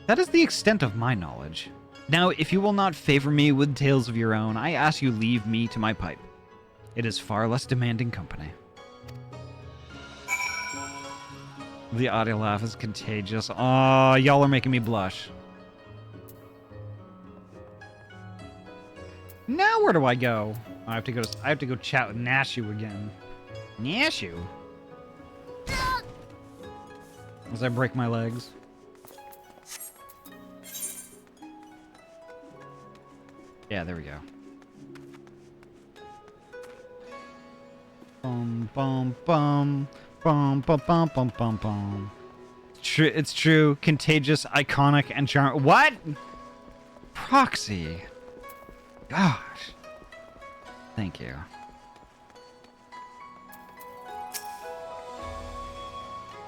[SPEAKER 1] That is the extent of my knowledge. Now, if you will not favor me with tales of your own, I ask you leave me to my pipe. It is far less demanding company. The audio laugh is contagious. Oh, y'all are making me blush. Now where do I go? I have to go chat with Nashu again. Nashu? As I break my legs. Yeah, there we go. Bum bum bum bum bum bum bum bum bum. It's true. Contagious, iconic, and charm. What? Proxy. Gosh. Thank you.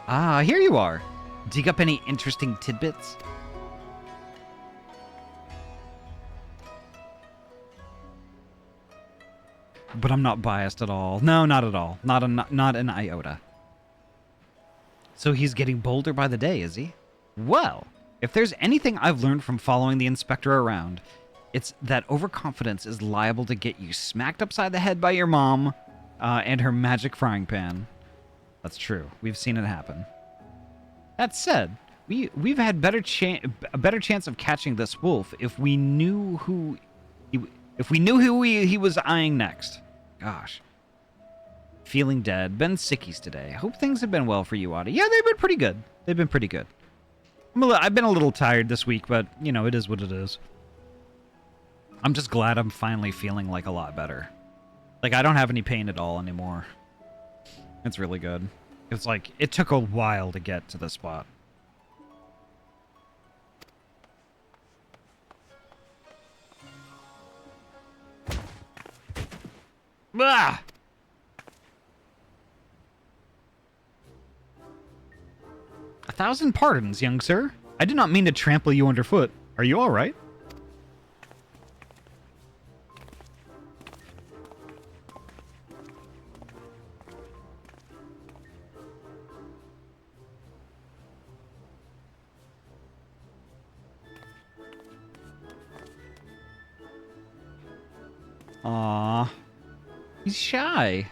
[SPEAKER 1] Ah, here you are. Dig up any interesting tidbits? But I'm not biased at all. No, not at all. Not an iota. So he's getting bolder by the day, is he? Well, if there's anything I've learned from following the inspector around, it's that overconfidence is liable to get you smacked upside the head by your mom and her magic frying pan. That's true. We've seen it happen. That said, we've had a better chance of catching this wolf if we knew who he was eyeing next. Gosh. Feeling dead. Been sickies today. Hope things have been well for you, Ahty. Yeah, they've been pretty good. They've been pretty good. I've been a little tired this week, but, you know, it is what it is. I'm just glad I'm finally feeling, like, a lot better. Like, I don't have any pain at all anymore. It's really good. It's like, it took a while to get to this spot. Ah! 1,000 pardons, young sir. I did not mean to trample you underfoot. Are you all right? Aww. He's shy.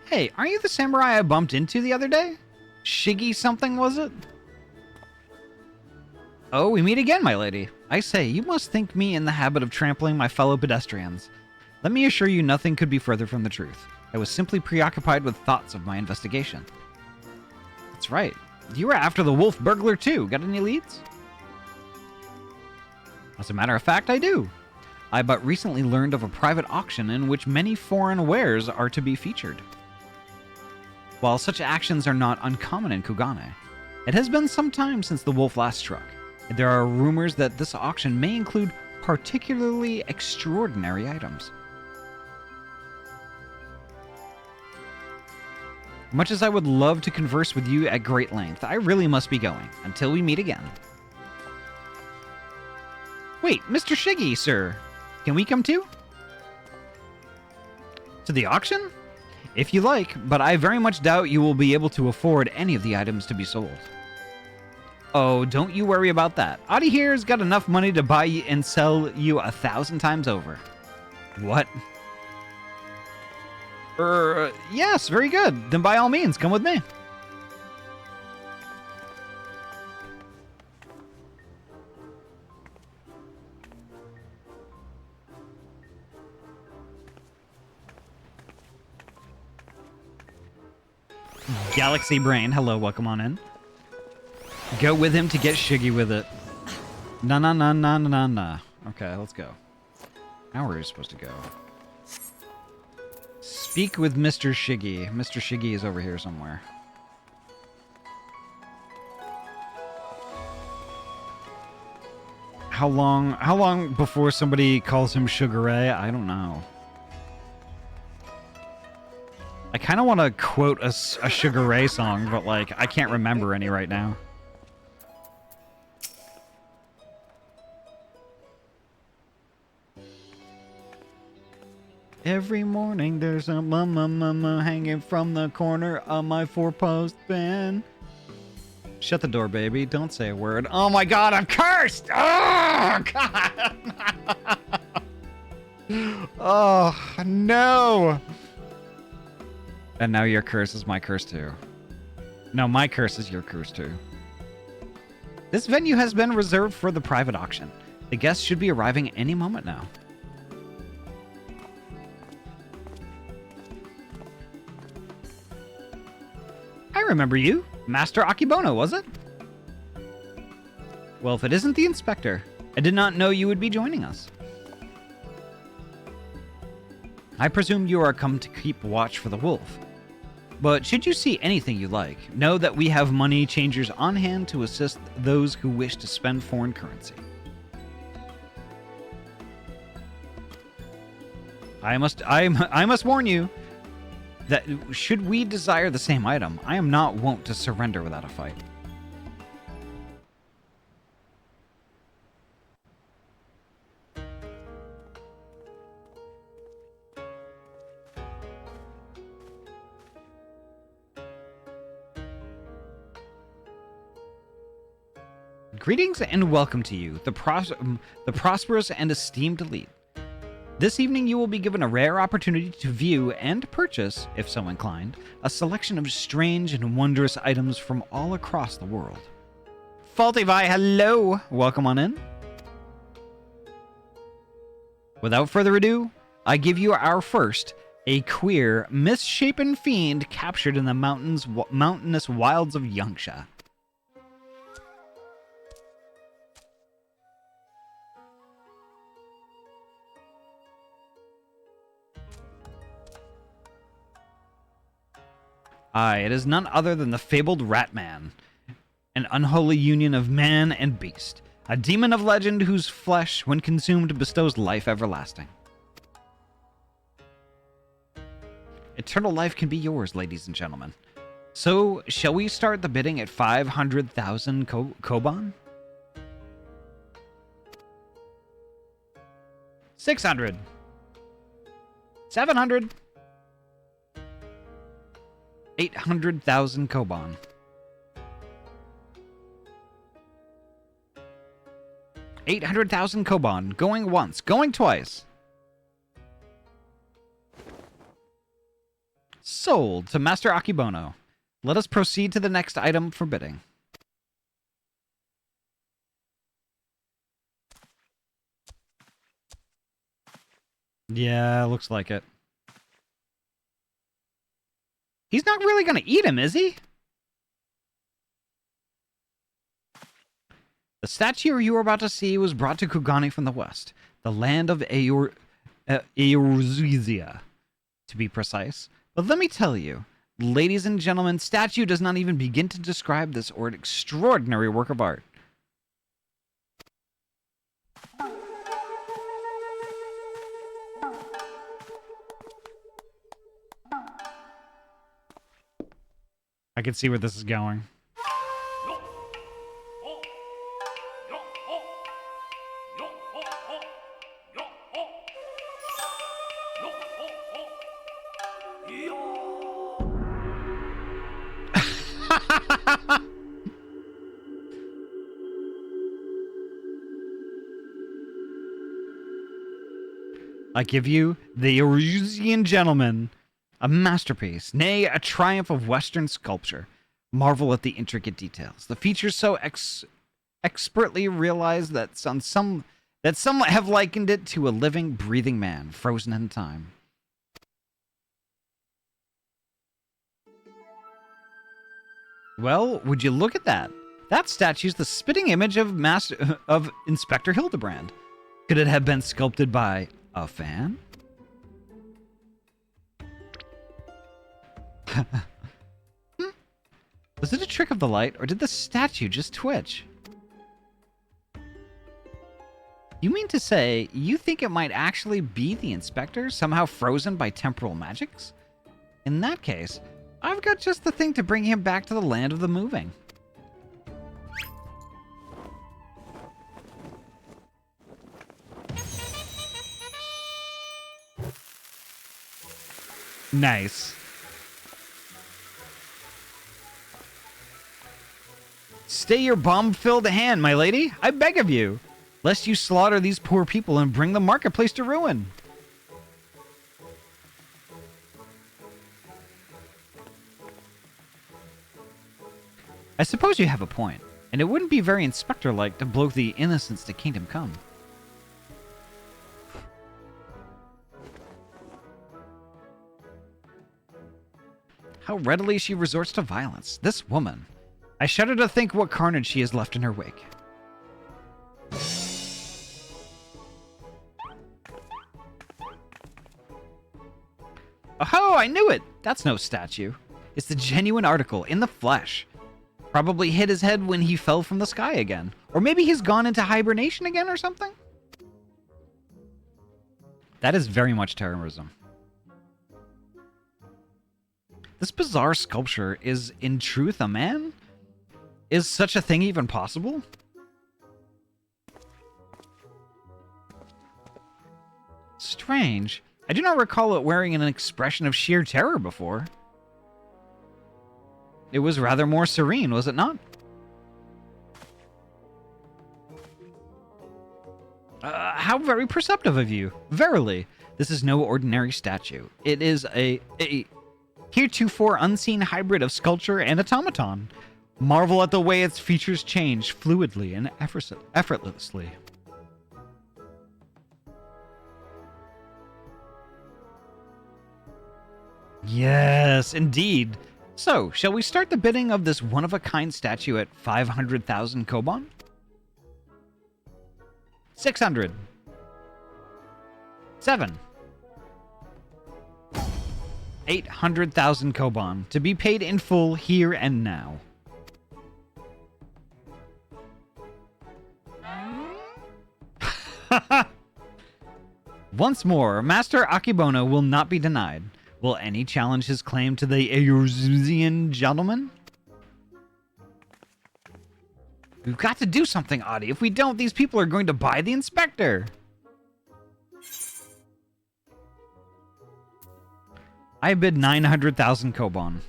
[SPEAKER 1] Hey, aren't you the samurai I bumped into the other day? Shiggy something, was it? Oh, we meet again, my lady. I say, you must think me in the habit of trampling my fellow pedestrians. Let me assure you nothing could be further from the truth. I was simply preoccupied with thoughts of my investigation. That's right. You were after the wolf burglar too. Got any leads? As a matter of fact, I do. I but recently learned of a private auction in which many foreign wares are to be featured. While such actions are not uncommon in Kugane, it has been some time since the wolf last struck. There are rumors that this auction may include particularly extraordinary items. Much as I would love to converse with you at great length, I really must be going. Until we meet again. Wait, Mr. Shiggy, sir. Can we come too? To the auction? If you like, but I very much doubt you will be able to afford any of the items to be sold. Oh, don't you worry about that. Ahty here has got enough money to buy and sell you 1,000 times over. What? Yes, very good. Then by all means, come with me. Galaxy Brain, hello, welcome on in. Go with him to get shiggy with it. Na na na na na na na. Okay, let's go. Now where are we supposed to go? Speak with Mr. Shiggy. Mr. Shiggy is over here somewhere. How long before somebody calls him Sugar Ray? I don't know. I kind of want to quote a Sugar Ray song, but like I can't remember any right now. Every morning there's a mama hanging from the corner of my four-post bin. Shut the door, baby. Don't say a word. Oh my god, I'm cursed! Oh, god! Oh, no! And now your curse is my curse too. No, my curse is your curse too. This venue has been reserved for the private auction. The guests should be arriving any moment now. I remember you. Master Akibono, was it? Well, if it isn't the inspector, I did not know you would be joining us. I presume you are come to keep watch for the wolf. But should you see anything you like, know that we have money changers on hand to assist those who wish to spend foreign currency. I must warn you that should we desire the same item, I am not wont to surrender without a fight. Greetings and welcome to you, the prosperous and esteemed elite. This evening you will be given a rare opportunity to view and purchase, if so inclined, a selection of strange and wondrous items from all across the world. Faulty-Vi, hello! Welcome on in. Without further ado, I give you our first, a queer, misshapen fiend captured in the mountainous wilds of Yangsha. Aye, it is none other than the fabled Ratman, an unholy union of man and beast, a demon of legend whose flesh, when consumed, bestows life everlasting. Eternal life can be yours, ladies and gentlemen. So, shall we start the bidding at 500,000 koban? 600. 700. 800,000 koban. 800,000 koban. Going once. Going twice. Sold to Master Akibono. Let us proceed to the next item for bidding. Yeah, looks like it. He's not really going to eat him, is he? The statue you are about to see was brought to Kugane from the west, the land of Eorzea, to be precise. But let me tell you, ladies and gentlemen, statue does not even begin to describe this extraordinary work of art. I can see where this is going. I give you the Eorzea Gentleman, a masterpiece, nay, a triumph of Western sculpture. Marvel at the intricate details. The features so expertly realized that some have likened it to a living, breathing man, frozen in time. Well, would you look at that? That statue's the spitting image of Inspector Hildebrand. Could it have been sculpted by a fan? Was it a trick of the light, or did the statue just twitch? You mean to say you think it might actually be the inspector, somehow frozen by temporal magics? In that case, I've got just the thing to bring him back to the land of the moving. Nice. Stay your bomb-filled hand, my lady, I beg of you, lest you slaughter these poor people and bring the marketplace to ruin. I suppose you have a point, and it wouldn't be very inspector-like to blow the innocents to kingdom come. How readily she resorts to violence. This woman. I shudder to think what carnage she has left in her wake. Oh, I knew it! That's no statue. It's the genuine article, in the flesh. Probably hit his head when he fell from the sky again. Or maybe he's gone into hibernation again or something? That is very much terrorism. This bizarre sculpture is, in truth, a man? Is such a thing even possible? Strange. I do not recall it wearing an expression of sheer terror before. It was rather more serene, was it not? How very perceptive of you. Verily, this is no ordinary statue. It is a heretofore unseen hybrid of sculpture and automaton. Marvel at the way its features change fluidly and effortlessly. Yes, indeed. So, shall we start the bidding of this one-of-a-kind statue at 500,000 koban? 600. 7. 800,000 koban, to be paid in full here and now. Once more, Master Akibono will not be denied. Will any challenge his claim to the Eruzian gentleman? We've got to do something, Ahty. If we don't, these people are going to buy the inspector. I bid 900,000 koban.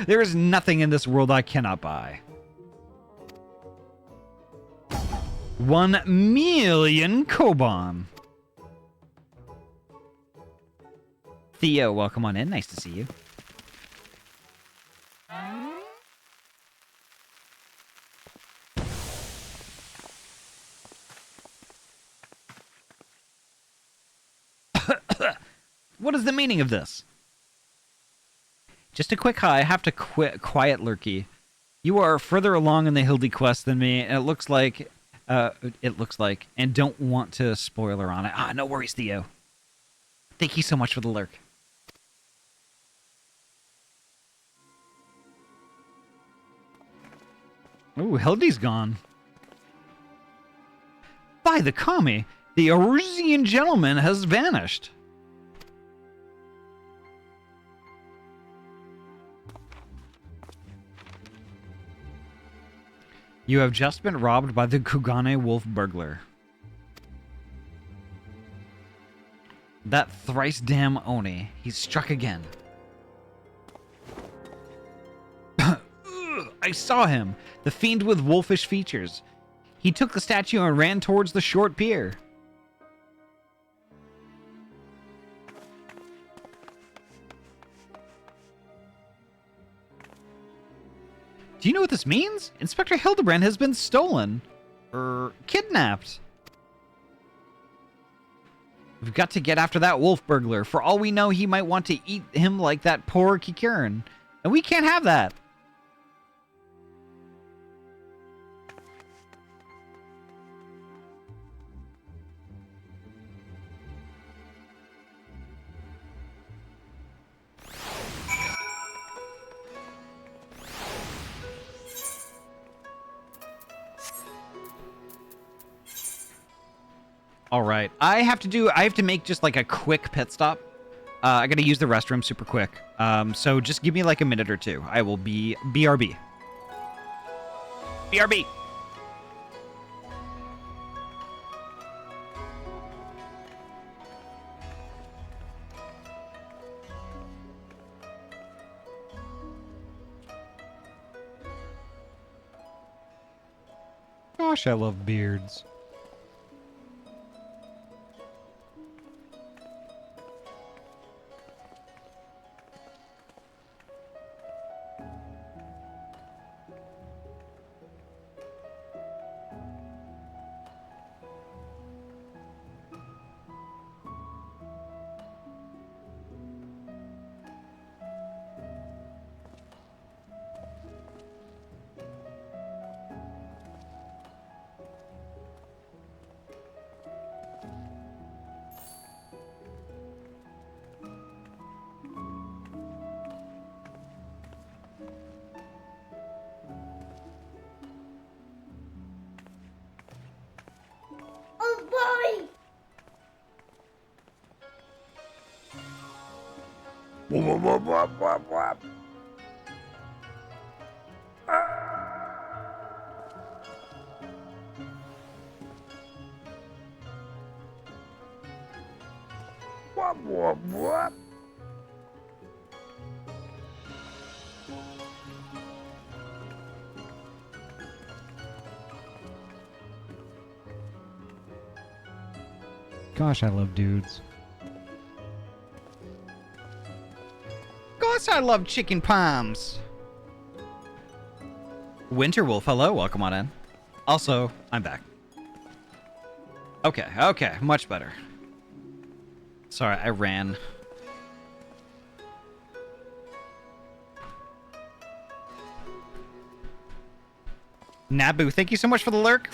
[SPEAKER 1] There is nothing in this world I cannot buy. 1 million koban. Theo, welcome on in. Nice to see you. What is the meaning of this? Just a quick hi. I have to quiet Lurky. You are further along in the Hildy quest than me, and it looks like, and don't want to spoiler on it. No worries, Theo. Thank you so much for the lurk. Ooh, Hildy's gone. By the kami, the Eruzian gentleman has vanished. You have just been robbed by the Kugane wolf burglar. That thrice damn Oni. He's struck again. I saw him. The fiend with wolfish features. He took the statue and ran towards the short pier. Do you know what this means? Inspector Hildebrand has been stolen. Kidnapped. We've got to get after that wolf burglar. For all we know, he might want to eat him like that poor Kikurin. And we can't have that. All right, I have to make just like a quick pit stop. I gotta use the restroom super quick. So just give me like a minute or two. I will be BRB. BRB. Gosh, I love beards. Gosh, I love dudes. Gosh, I love chicken palms. Winterwolf, hello, welcome on in. Also, I'm back. Okay, much better. Sorry, I ran. Nabu, thank you so much for the lurk.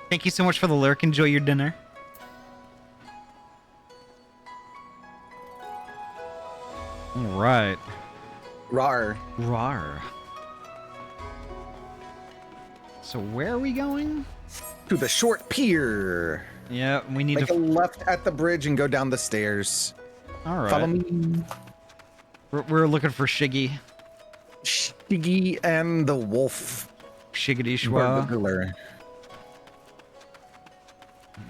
[SPEAKER 1] Thank you so much for the lurk. Enjoy your dinner. All right.
[SPEAKER 2] Rar.
[SPEAKER 1] Rar. So where are we going?
[SPEAKER 2] To the short pier.
[SPEAKER 1] Yeah, we need
[SPEAKER 2] Make
[SPEAKER 1] to...
[SPEAKER 2] a left at the bridge and go down the stairs.
[SPEAKER 1] All right.
[SPEAKER 2] Follow me.
[SPEAKER 1] We're looking for Shiggy.
[SPEAKER 2] Shiggy and the wolf.
[SPEAKER 1] Shiggity Schwa.
[SPEAKER 2] Burglar.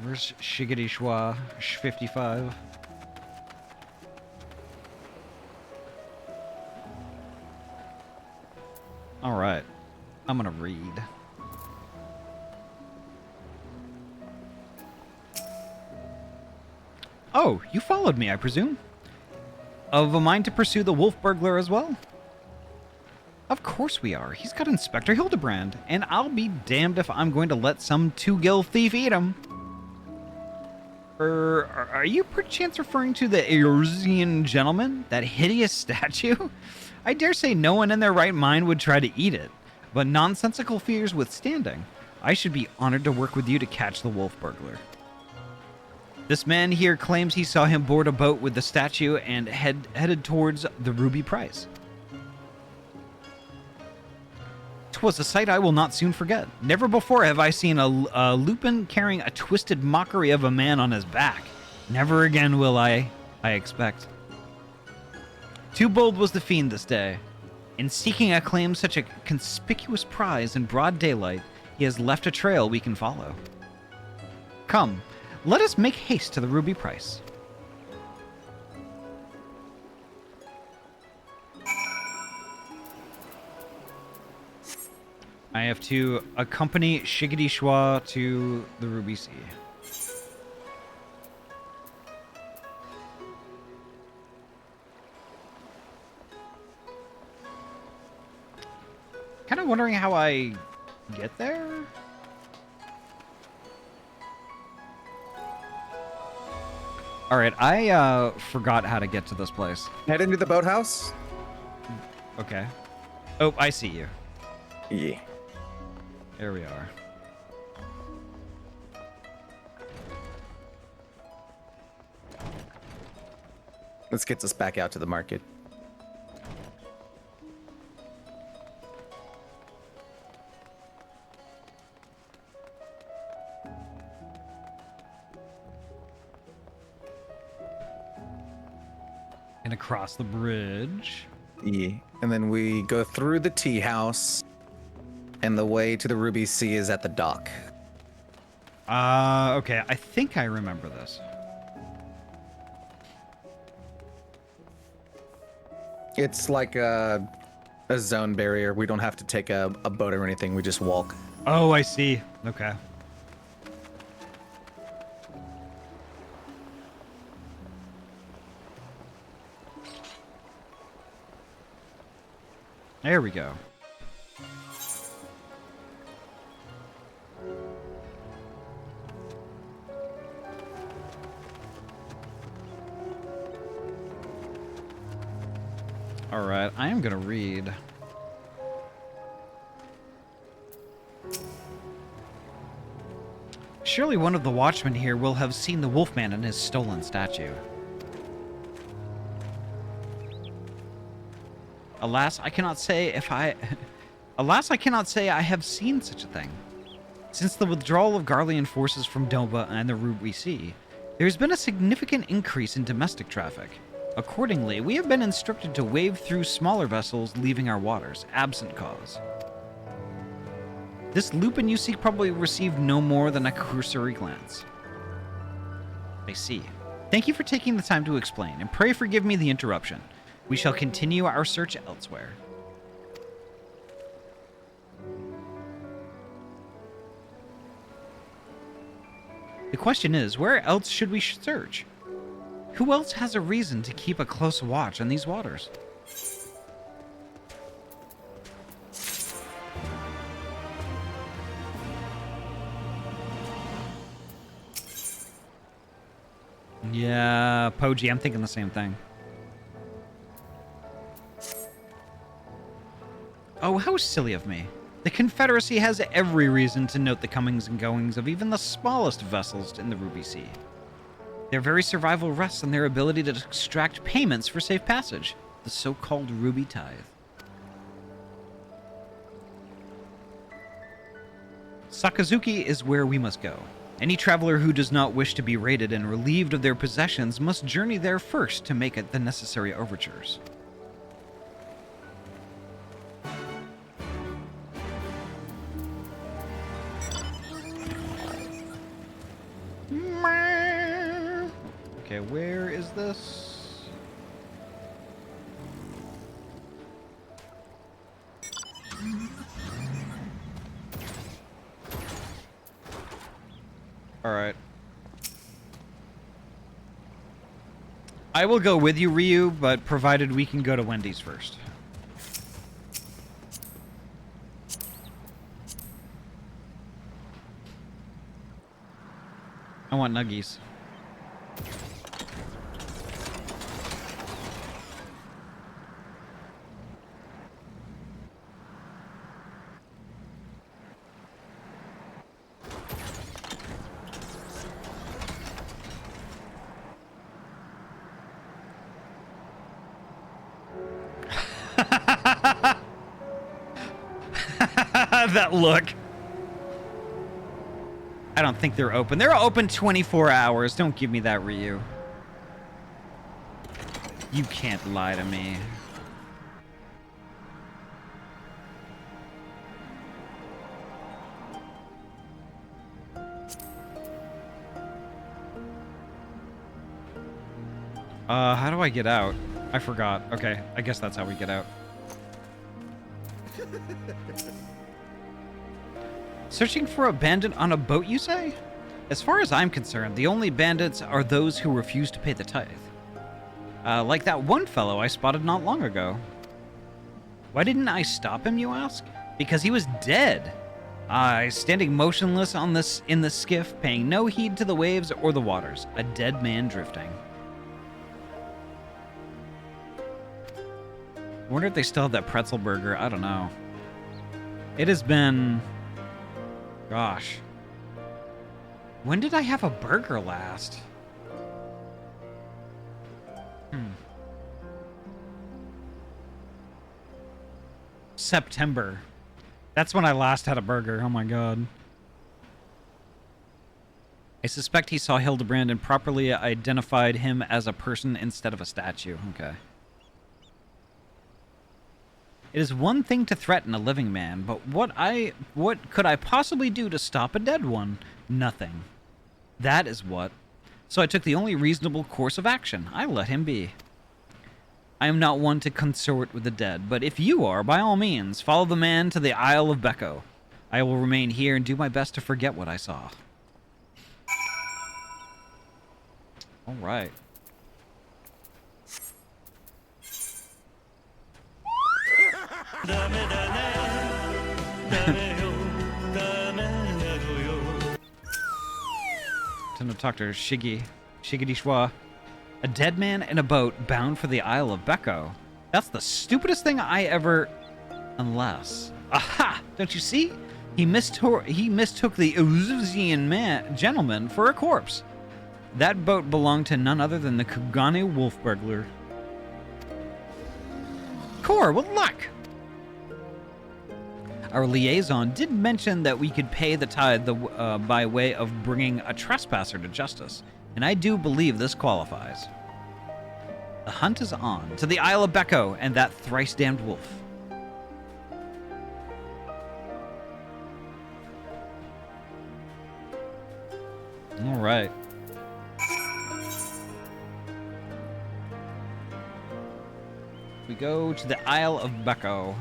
[SPEAKER 1] Where's Shiggity Schwa? 55. All right. I'm gonna read. Oh, you followed me, I presume? Of a mind to pursue the wolf burglar as well? Of course we are. He's got Inspector Hildebrand, and I'll be damned if I'm going to let some two-gill thief eat him. Are you perchance referring to the Erusian gentleman? That hideous statue? I dare say no one in their right mind would try to eat it, but nonsensical fears withstanding, I should be honored to work with you to catch the wolf burglar. This man here claims he saw him board a boat with the statue and headed towards the Ruby Prize. 'Twas a sight I will not soon forget. Never before have I seen a lupin carrying a twisted mockery of a man on his back. Never again will I expect. Too bold was the fiend this day. In seeking a claim such a conspicuous prize in broad daylight, he has left a trail we can follow. Come, let us make haste to the Ruby Price. I have to accompany Shiggity Schwa to the Ruby Sea. Kind of wondering how I get there? Alright, I forgot how to get to this place.
[SPEAKER 2] Head into the boathouse.
[SPEAKER 1] Okay. Oh, I see you.
[SPEAKER 2] Yeah.
[SPEAKER 1] There we are.
[SPEAKER 2] This gets us back out to the market.
[SPEAKER 1] And across the bridge.
[SPEAKER 2] Yeah. And then we go through the tea house, and the way to the Ruby Sea is at the dock.
[SPEAKER 1] Okay. I think I remember this.
[SPEAKER 2] It's like a zone barrier. We don't have to take a boat or anything. We just walk.
[SPEAKER 1] Oh, I see. Okay. There we go. All right, I am gonna read. Surely one of the watchmen here will have seen the Wolfman and his stolen statue. Alas, I cannot say if I... Alas, I cannot say I have seen such a thing. Since the withdrawal of Garlean forces from Doba and the Ruby Sea, there has been a significant increase in domestic traffic. Accordingly, we have been instructed to wade through smaller vessels leaving our waters, absent cause. This lupin you seek probably received no more than a cursory glance. I see. Thank you for taking the time to explain, and pray forgive me the interruption. We shall continue our search elsewhere. The question is, where else should we search? Who else has a reason to keep a close watch on these waters? Yeah, Poji, I'm thinking the same thing. Oh, how silly of me. The Confederacy has every reason to note the comings and goings of even the smallest vessels in the Ruby Sea. Their very survival rests on their ability to extract payments for safe passage, the so-called Ruby Tithe. Sakazuki is where we must go. Any traveler who does not wish to be raided and relieved of their possessions must journey there first to make the necessary overtures. Okay, where is this? All right. I will go with you, Ryu, but provided we can go to Wendy's first. I want nuggies. That look. I don't think they're open. They're open 24 hours. Don't give me that, Ryu. You can't lie to me. How do I get out? I forgot. Okay, I guess that's how we get out. Searching for a bandit on a boat, you say? As far as I'm concerned, the only bandits are those who refuse to pay the tithe. Like that one fellow I spotted not long ago. Why didn't I stop him, you ask? Because he was dead. Standing motionless in the skiff, paying no heed to the waves or the waters. A dead man drifting. I wonder if they still have that pretzel burger. I don't know. It has been... Gosh. When did I have a burger last? September. That's when I last had a burger. Oh my god. I suspect he saw Hildebrand and properly identified him as a person instead of a statue. Okay. It is one thing to threaten a living man, but what could I possibly do to stop a dead one? Nothing. That is what. So I took the only reasonable course of action. I let him be. I am not one to consort with the dead, but if you are, by all means, follow the man to the Isle of Becco. I will remain here and do my best to forget what I saw. All right. Time to talk to Shiggy Shwa. A dead man in a boat bound for the Isle of Becco. That's the stupidest thing I ever... Unless... Aha! Don't you see? He mistook the Uzuzian gentleman for a corpse. That boat belonged to none other than the Kugane wolf burglar. Core, what luck! Our liaison did mention that we could pay the tithe by way of bringing a trespasser to justice, and I do believe this qualifies. The hunt is on, to the Isle of Becco and that thrice-damned wolf. All right. We go to the Isle of Becco.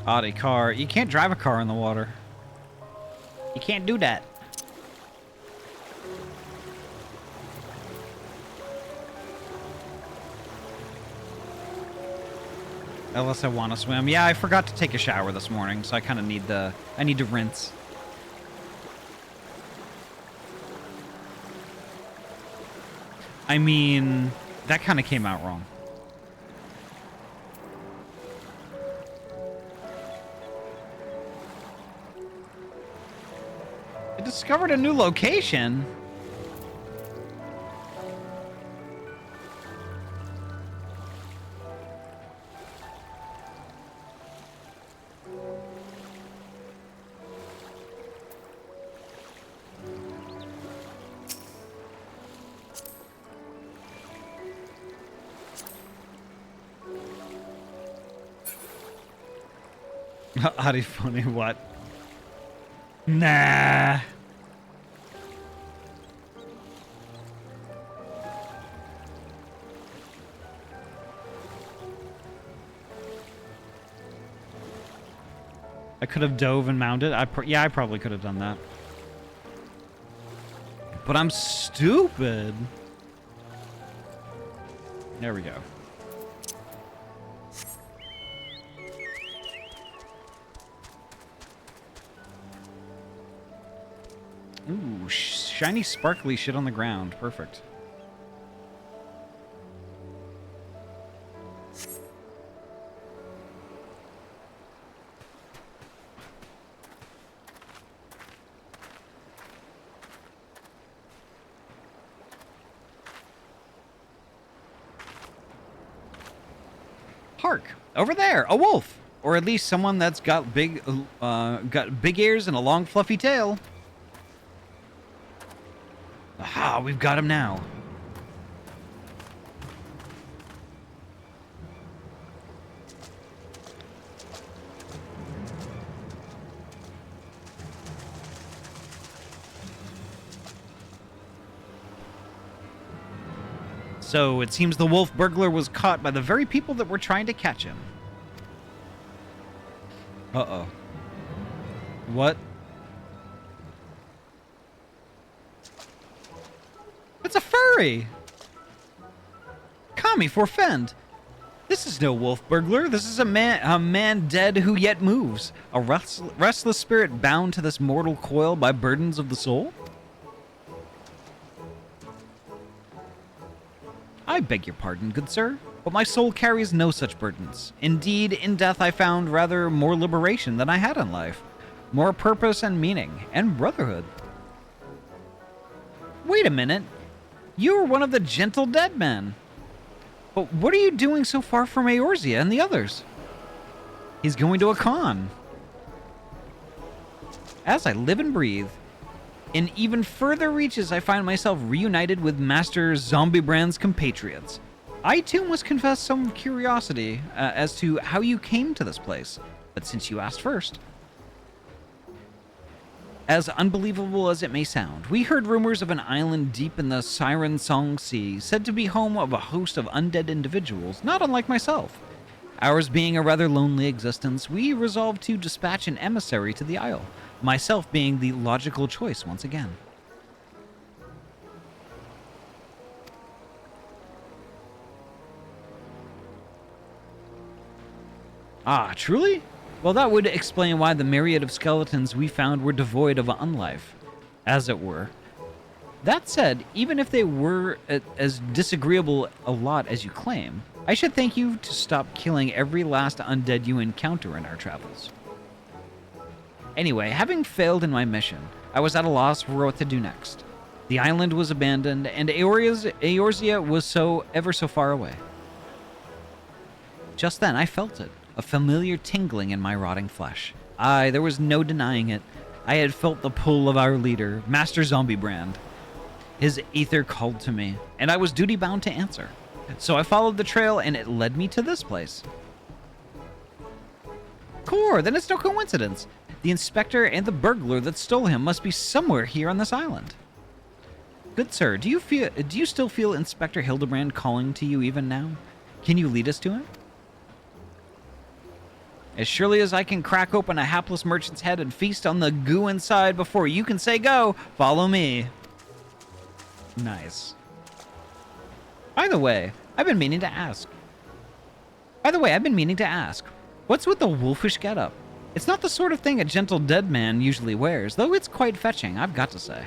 [SPEAKER 1] Ahty car. You can't drive a car in the water. You can't do that. Unless I want to swim. Yeah, I forgot to take a shower this morning, so I kind of need I need to rinse. I mean, that kind of came out wrong. discovered a new location. Ahty funny, what? Nah. I could have dove and mounted. Yeah, I probably could have done that. But I'm stupid. There we go. Ooh, shiny sparkly shit on the ground. Perfect. Hark! Over there, a wolf, or at least someone that's got big ears and a long fluffy tail. Aha, we've got him now. So it seems the wolf burglar was caught by the very people that were trying to catch him. Uh-oh. What? It's a furry! Kami forfend. This is no wolf burglar. This is a man dead who yet moves. A restless spirit bound to this mortal coil by burdens of the soul? I beg your pardon, good sir, but my soul carries no such burdens. Indeed, in death I found rather more liberation than I had in life. More purpose and meaning, and brotherhood. Wait a minute. You are one of the gentle dead men. But what are you doing so far from Eorzea and the others? He's going to a con. As I live and breathe. In even further reaches, I find myself reunited with Master Zombiebrand's compatriots. I too must confess some curiosity as to how you came to this place, but since you asked first. As unbelievable as it may sound, we heard rumors of an island deep in the Siren Song Sea, said to be home of a host of undead individuals, not unlike myself. Ours being a rather lonely existence, we resolved to dispatch an emissary to the isle. Myself being the logical choice once again. Ah, truly? Well, that would explain why the myriad of skeletons we found were devoid of unlife, as it were. That said, even if they were as disagreeable a lot as you claim, I should thank you to stop killing every last undead you encounter in our travels. Anyway, having failed in my mission, I was at a loss for what to do next. The island was abandoned, and Eorzea was ever so far away. Just then, I felt it, a familiar tingling in my rotting flesh. Aye, there was no denying it. I had felt the pull of our leader, Master Zombiebrand. His ether called to me, and I was duty-bound to answer. So I followed the trail, and it led me to this place. Cool, then it's no coincidence. The inspector and the burglar that stole him must be somewhere here on this island. Good sir, do you still feel Inspector Hildebrand calling to you even now? Can you lead us to him? As surely as I can crack open a hapless merchant's head and feast on the goo inside before you can say go, follow me. Nice. By the way, I've been meaning to ask. What's with the wolfish getup? It's not the sort of thing a gentle dead man usually wears, though it's quite fetching, I've got to say.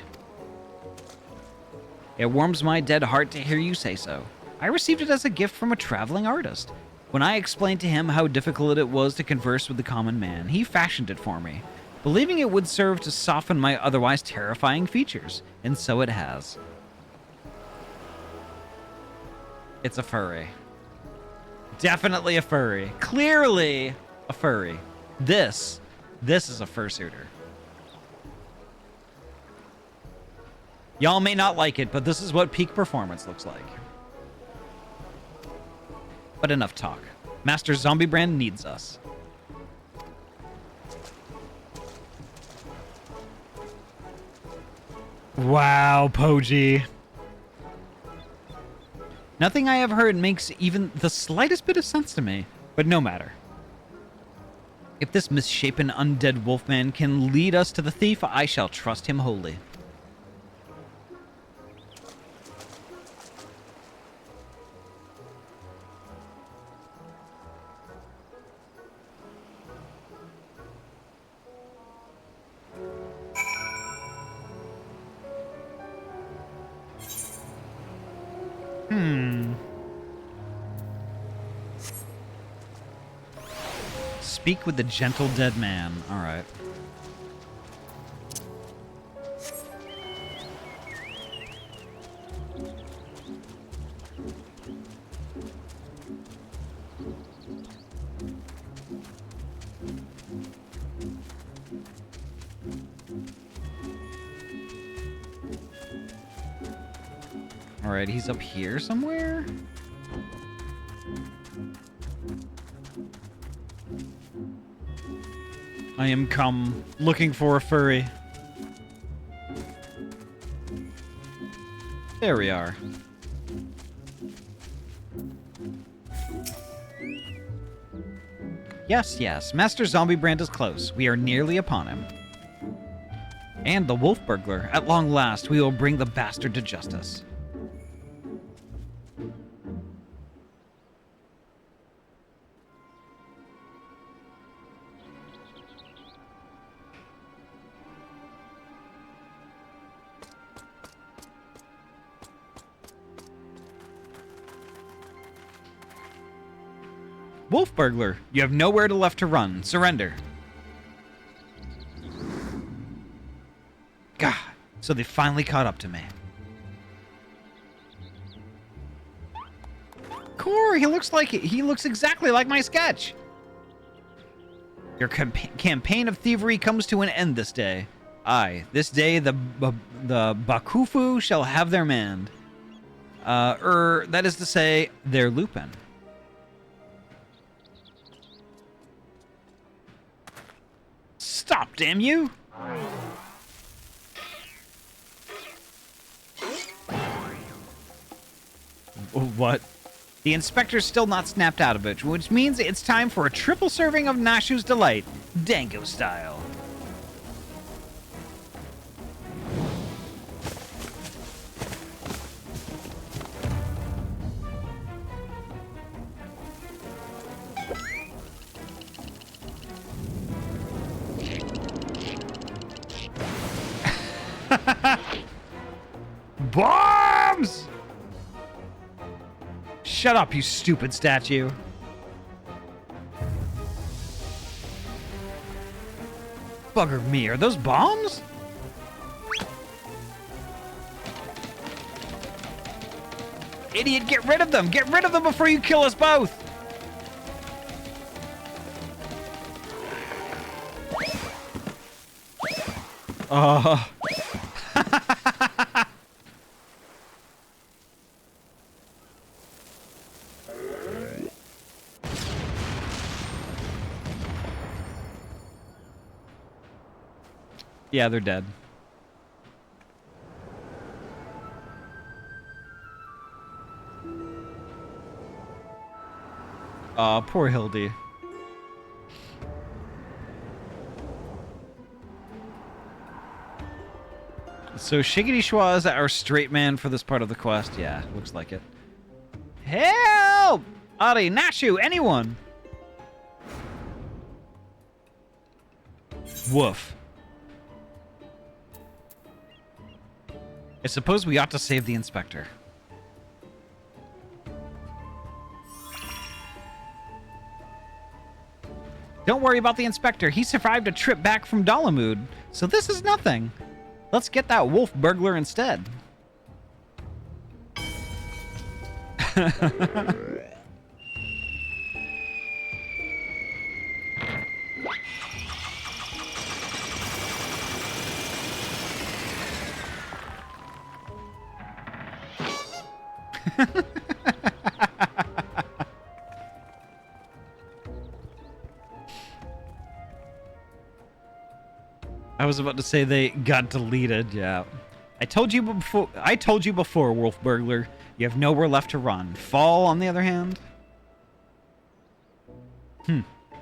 [SPEAKER 1] It warms my dead heart to hear you say so. I received it as a gift from a traveling artist. When I explained to him how difficult it was to converse with the common man, he fashioned it for me. believing it would serve to soften my otherwise terrifying features, and so it has. It's a furry. Definitely a furry. Clearly a furry. This is a fursuiter. Y'all may not like it, but this is what peak performance looks like. But enough talk. Master Zombiebrand needs us. Wow, Poji. Nothing I have heard makes even the slightest bit of sense to me, but no matter. If this misshapen undead wolfman can lead us to the thief, I shall trust him wholly. Speak with the gentle dead man. All right. All right, he's up here somewhere. I am come looking for a furry. There we are. Yes, yes. Master Zombiebrand is close. We are nearly upon him. And the wolf burglar. At long last, we will bring the bastard to justice. Wolf burglar, you have nowhere left to run. Surrender. God, so they finally caught up to me. Core, he looks exactly like my sketch. Your campaign of thievery comes to an end this day. Aye, this day the Bakufu shall have their man. That is to say, their Lupin. Stop, damn you! What? The inspector's still not snapped out of it, which means it's time for a triple serving of Nashu's Delight, Dango style. Bombs! Shut up, you stupid statue. Bugger me, are those bombs? Idiot, get rid of them! Get rid of them before you kill us both! Yeah, they're dead. Aw, poor Hildy. So Shiggity Schwa is our straight man for this part of the quest? Yeah, looks like it. Help! Ahty, Nashu, anyone! Woof. I suppose we ought to save the inspector. Don't worry about the inspector. He survived a trip back from Dalamud, so this is nothing. Let's get that wolf burglar instead. I was about to say they got deleted. Yeah. I told you before, Wolf Burglar. You have nowhere left to run. Fall, on the other hand?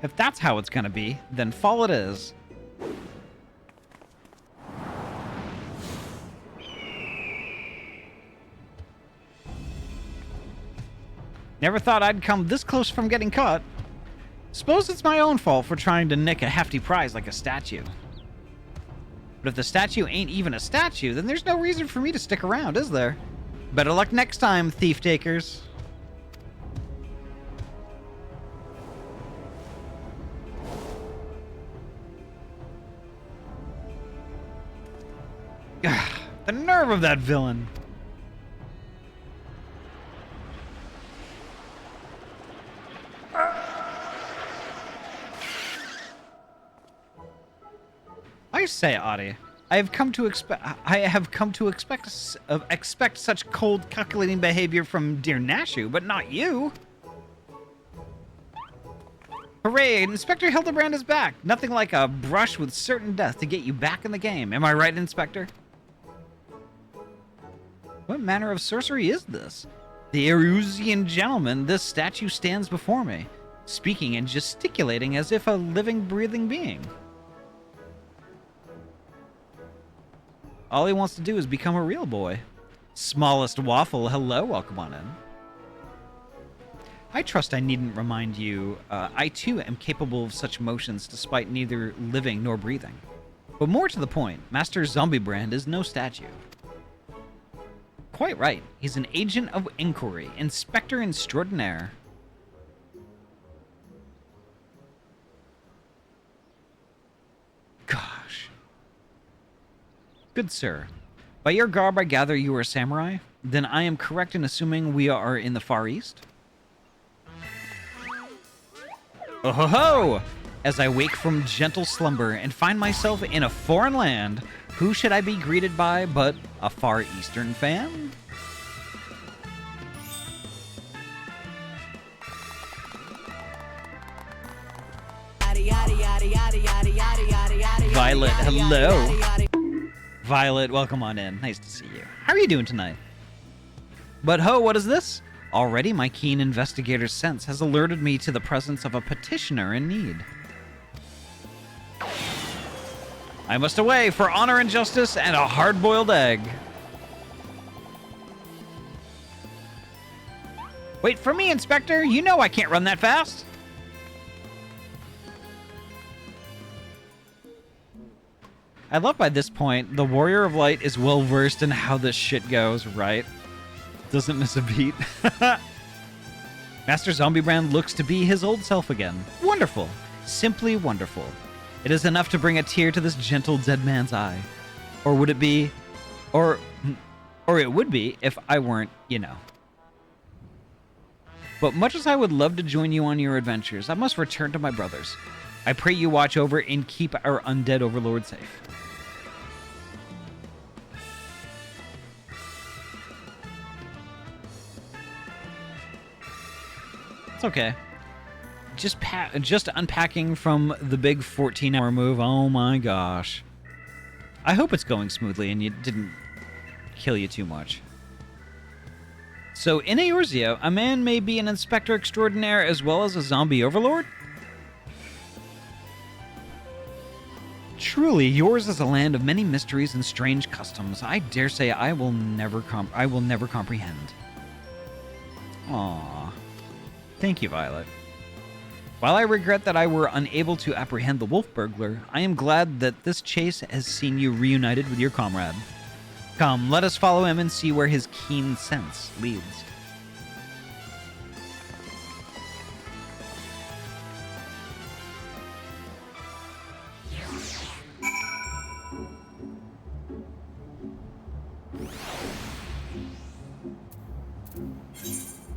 [SPEAKER 1] If that's how it's gonna be, then fall it is. Never thought I'd come this close from getting caught. Suppose it's my own fault for trying to nick a hefty prize like a statue. But if the statue ain't even a statue, then there's no reason for me to stick around, is there? Better luck next time, thief takers. The nerve of that villain. I say, Ahty, I have come to expect such cold, calculating behavior from dear Nashu, but not you. Hooray! Inspector Hildebrand is back. Nothing like a brush with certain death to get you back in the game. Am I right, Inspector? What manner of sorcery is this? The Erusian gentleman, this statue stands before me, speaking and gesticulating as if a living, breathing being. All he wants to do is become a real boy. Smallest waffle, hello, welcome on in. I trust I needn't remind you, I too am capable of such motions despite neither living nor breathing. But more to the point, Master Zombiebrand is no statue. Quite right, he's an agent of inquiry, Inspector Extraordinaire. Gosh. Good sir, by your garb I gather you are a samurai? Then I am correct in assuming we are in the Far East? Oh ho ho! As I wake from gentle slumber and find myself in a foreign land, who should I be greeted by but a Far Eastern fan? Violet, hello. Violet, welcome on in. Nice to see you. How are you doing tonight? But ho, what is this? Already my keen investigator's sense has alerted me to the presence of a petitioner in need. I must away for honor and justice and a hard-boiled egg. Wait for me, Inspector. You know I can't run that fast. I love by this point, the Warrior of Light is well versed in how this shit goes, right? Doesn't miss a beat. Master Zombiebrand looks to be his old self again. Wonderful. Simply wonderful. It is enough to bring a tear to this gentle dead man's eye. Or would it be... Or it would be if I weren't, you know. But much as I would love to join you on your adventures, I must return to my brothers. I pray you watch over and keep our undead overlord safe. It's okay. Just unpacking from the big 14-hour move. Oh my gosh. I hope it's going smoothly and it didn't kill you too much. So, in Eorzea, a man may be an inspector extraordinaire as well as a zombie overlord? Truly, yours is a land of many mysteries and strange customs. I dare say I will never comprehend. Aww. Thank you, Violet. While I regret that I were unable to apprehend the wolf burglar, I am glad that this chase has seen you reunited with your comrade. Come, let us follow him and see where his keen sense leads.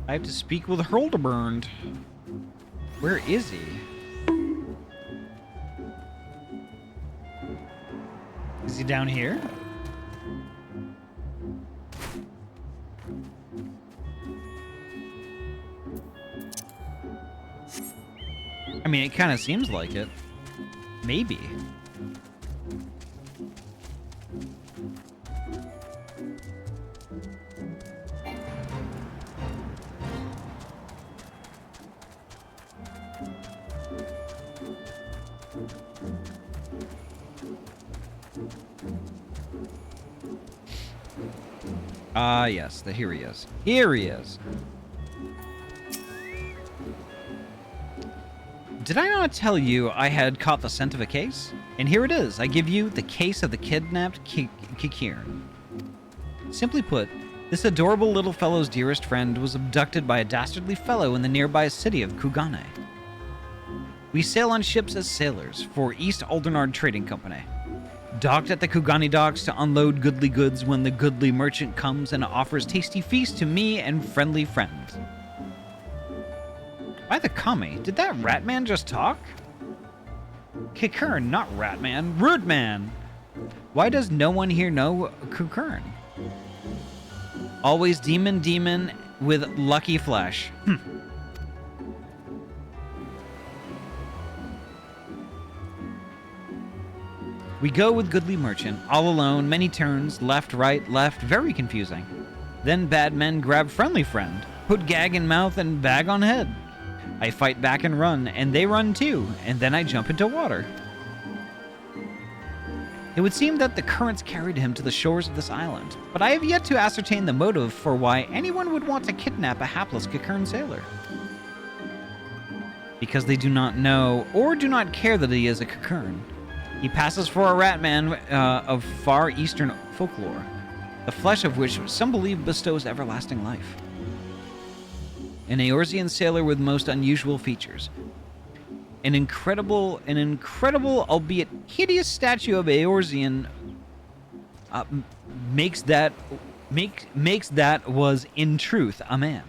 [SPEAKER 1] I have to speak with Hildebrand. Where is he? Is he down here? I mean, it kind of seems like it. Maybe. Ah, yes. Here he is. Here he is. Did I not tell you I had caught the scent of a case? And here it is. I give you the case of the kidnapped Kugane. Simply put, this adorable little fellow's dearest friend was abducted by a dastardly fellow in the nearby city of Kugane. We sail on ships as sailors for East Aldernard Trading Company. Docked at the Kugane docks to unload goodly goods when the goodly merchant comes and offers tasty feast to me and friendly friends. By the Kami, did that Ratman just talk? Kukane, not Ratman. Rude man! Why does no one here know Kukane? Always demon with lucky flesh. We go with goodly merchant, all alone, many turns, left, right, left, very confusing. Then bad men grab friendly friend, put gag in mouth and bag on head. I fight back and run, and they run too, and then I jump into water. It would seem that the currents carried him to the shores of this island, but I have yet to ascertain the motive for why anyone would want to kidnap a hapless Kukane sailor. Because they do not know or do not care that he is a Kukane. He passes for a rat man of far eastern folklore, the flesh of which some believe bestows everlasting life. An Eorzean sailor with most unusual features. An incredible, albeit hideous statue of Eorzean makes that was in truth a man.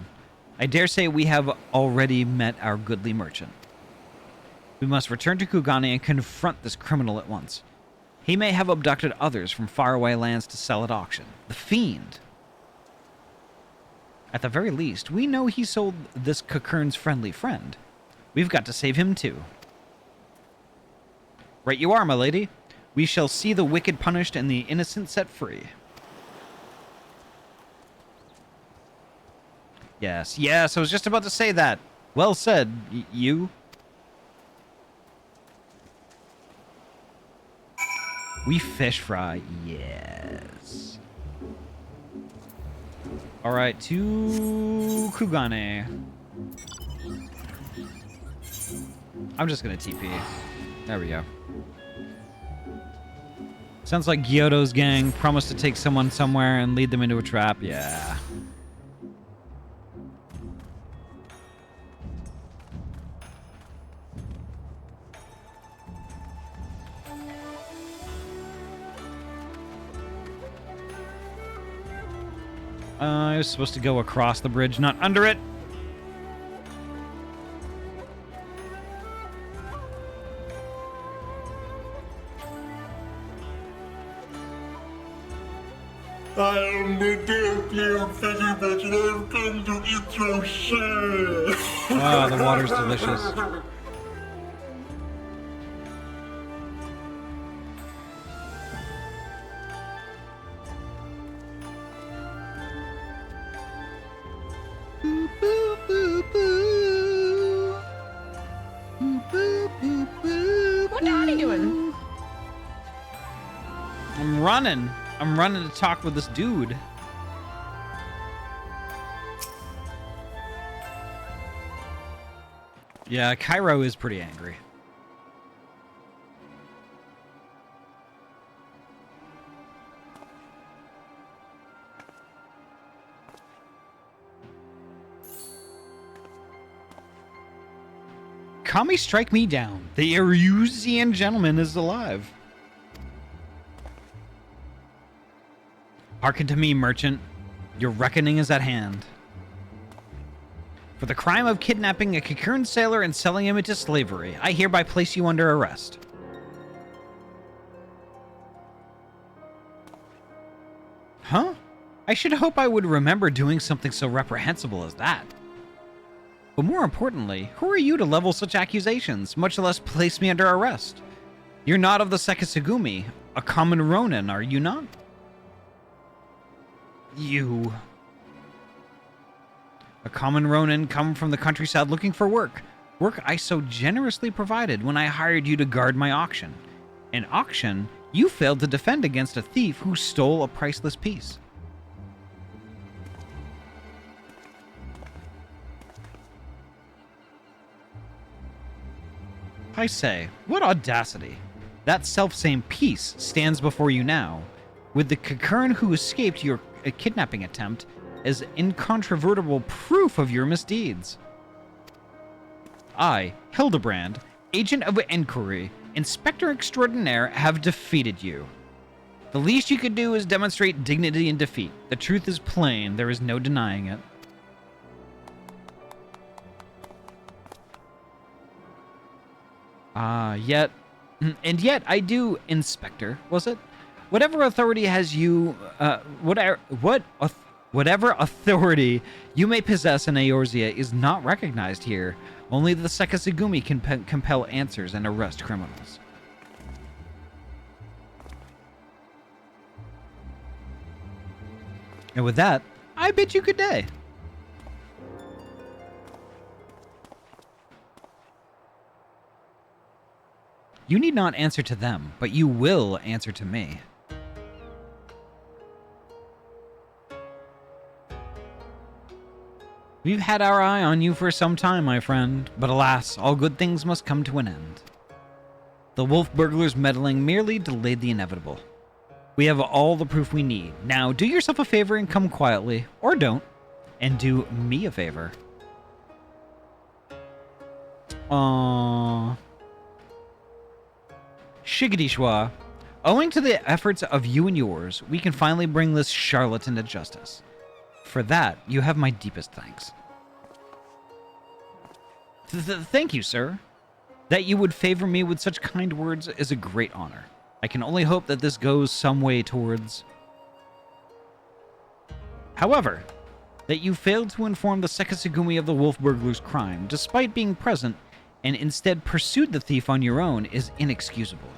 [SPEAKER 1] I dare say we have already met our goodly merchant. We must return to Kugane and confront this criminal at once. He may have abducted others from faraway lands to sell at auction. The fiend! At the very least, we know he sold this Kukane's friendly friend. We've got to save him too. Right you are, my lady. We shall see the wicked punished and the innocent set free. Yes, I was just about to say that. Well said, you. We fish fry, yes. Alright, to Kugane. I'm just gonna TP. There we go. Sounds like Gyoto's gang promised to take someone somewhere and lead them into a trap. Yeah. I was supposed to go across the bridge, not under it.
[SPEAKER 4] I am the dear figgy bitch and I've come to eat your shit.
[SPEAKER 1] Oh, the water's delicious.
[SPEAKER 5] What are you doing?
[SPEAKER 1] I'm running. I'm running to talk with this dude. Yeah, Cairo is pretty angry. Kami, strike me down. The Eorzean gentleman is alive. Hearken to me, merchant. Your reckoning is at hand. For the crime of kidnapping a Kugane sailor and selling him into slavery, I hereby place you under arrest. Huh? I should hope I would remember doing something so reprehensible as that. But more importantly, who are you to level such accusations, much less place me under arrest? You're not of the Sekisugumi, a common Ronin, are you not? You... A common Ronin come from the countryside looking for work. Work I so generously provided when I hired you to guard my auction. An auction you failed to defend against a thief who stole a priceless piece. I say, what audacity. That selfsame piece stands before you now, with the Kugane who escaped your kidnapping attempt as incontrovertible proof of your misdeeds. I, Hildebrand, Agent of Inquiry, Inspector Extraordinaire, have defeated you. The least you could do is demonstrate dignity in defeat. The truth is plain, there is no denying it. Yet I do, Inspector, was it? Whatever authority has you, whatever authority you may possess in Eorzea is not recognized here. Only the Sekisugumi can compel answers and arrest criminals. And with that, I bid you good day. You need not answer to them, but you will answer to me. We've had our eye on you for some time, my friend, but alas, all good things must come to an end. The wolf burglar's meddling merely delayed the inevitable. We have all the proof we need. Now, do yourself a favor and come quietly, or don't, and do me a favor. Shiggity schwa. Owing to the efforts of you and yours, we can finally bring this charlatan to justice. For that, you have my deepest thanks. Thank you, sir. That you would favor me with such kind words is a great honor. I can only hope that this goes some way towards... However, that you failed to inform the Sekisugumi of the wolf burglar's crime, despite being present, and instead pursued the thief on your own, is inexcusable.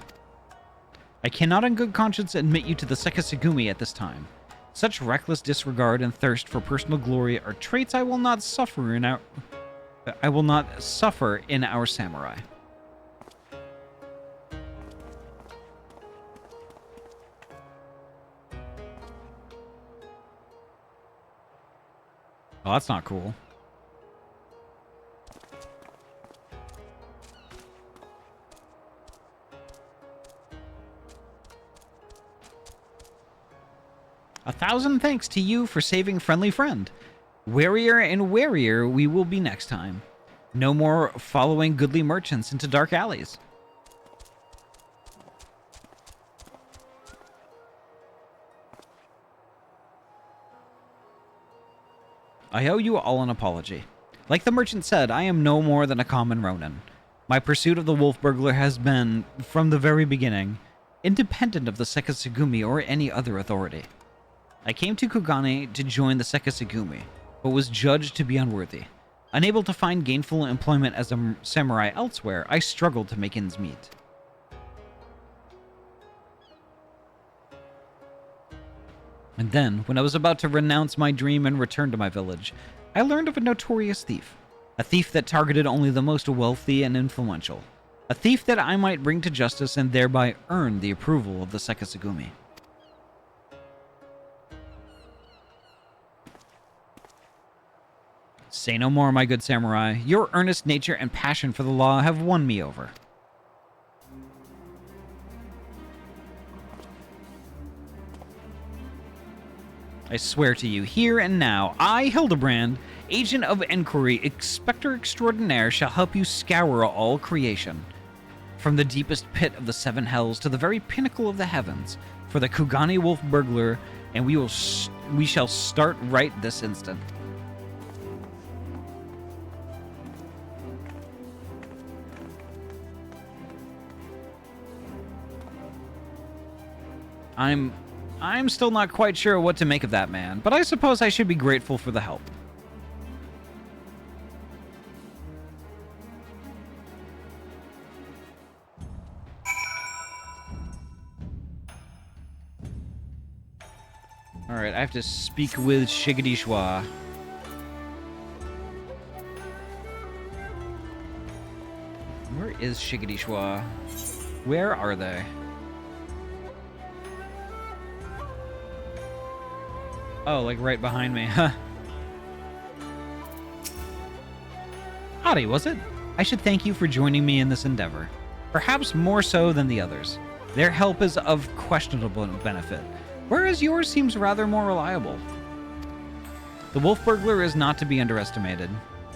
[SPEAKER 1] I cannot in good conscience admit you to the Sekisugumi at this time. Such reckless disregard and thirst for personal glory are traits I will not suffer in our samurai. Oh, that's not cool. A thousand thanks to you for saving friendly friend. Warier and warier we will be next time. No more following goodly merchants into dark alleys. I owe you all an apology. Like the merchant said, I am no more than a common Ronin. My pursuit of the wolf burglar has been, from the very beginning, independent of the Sekisugumi or any other authority. I came to Kugane to join the Sekisugumi, but was judged to be unworthy. Unable to find gainful employment as a samurai elsewhere, I struggled to make ends meet. And then, when I was about to renounce my dream and return to my village, I learned of a notorious thief. A thief that targeted only the most wealthy and influential. A thief that I might bring to justice and thereby earn the approval of the Sekisugumi. Say no more, my good samurai. Your earnest nature and passion for the law have won me over. I swear to you, here and now, I, Hildebrand, Agent of Inquiry, Inspector Extraordinaire, shall help you scour all creation. From the deepest pit of the seven hells to the very pinnacle of the heavens, for the Kugane wolf burglar, and we shall start right this instant. I'm still not quite sure what to make of that man, but I suppose I should be grateful for the help. Alright, I have to speak with Shigadishwa. Where is Shigadishwa? Where are they? Oh, like right behind me, huh? Ahty, was it? I should thank you for joining me in this endeavor. Perhaps more so than the others. Their help is of questionable benefit, whereas yours seems rather more reliable. The wolf burglar is not to be underestimated.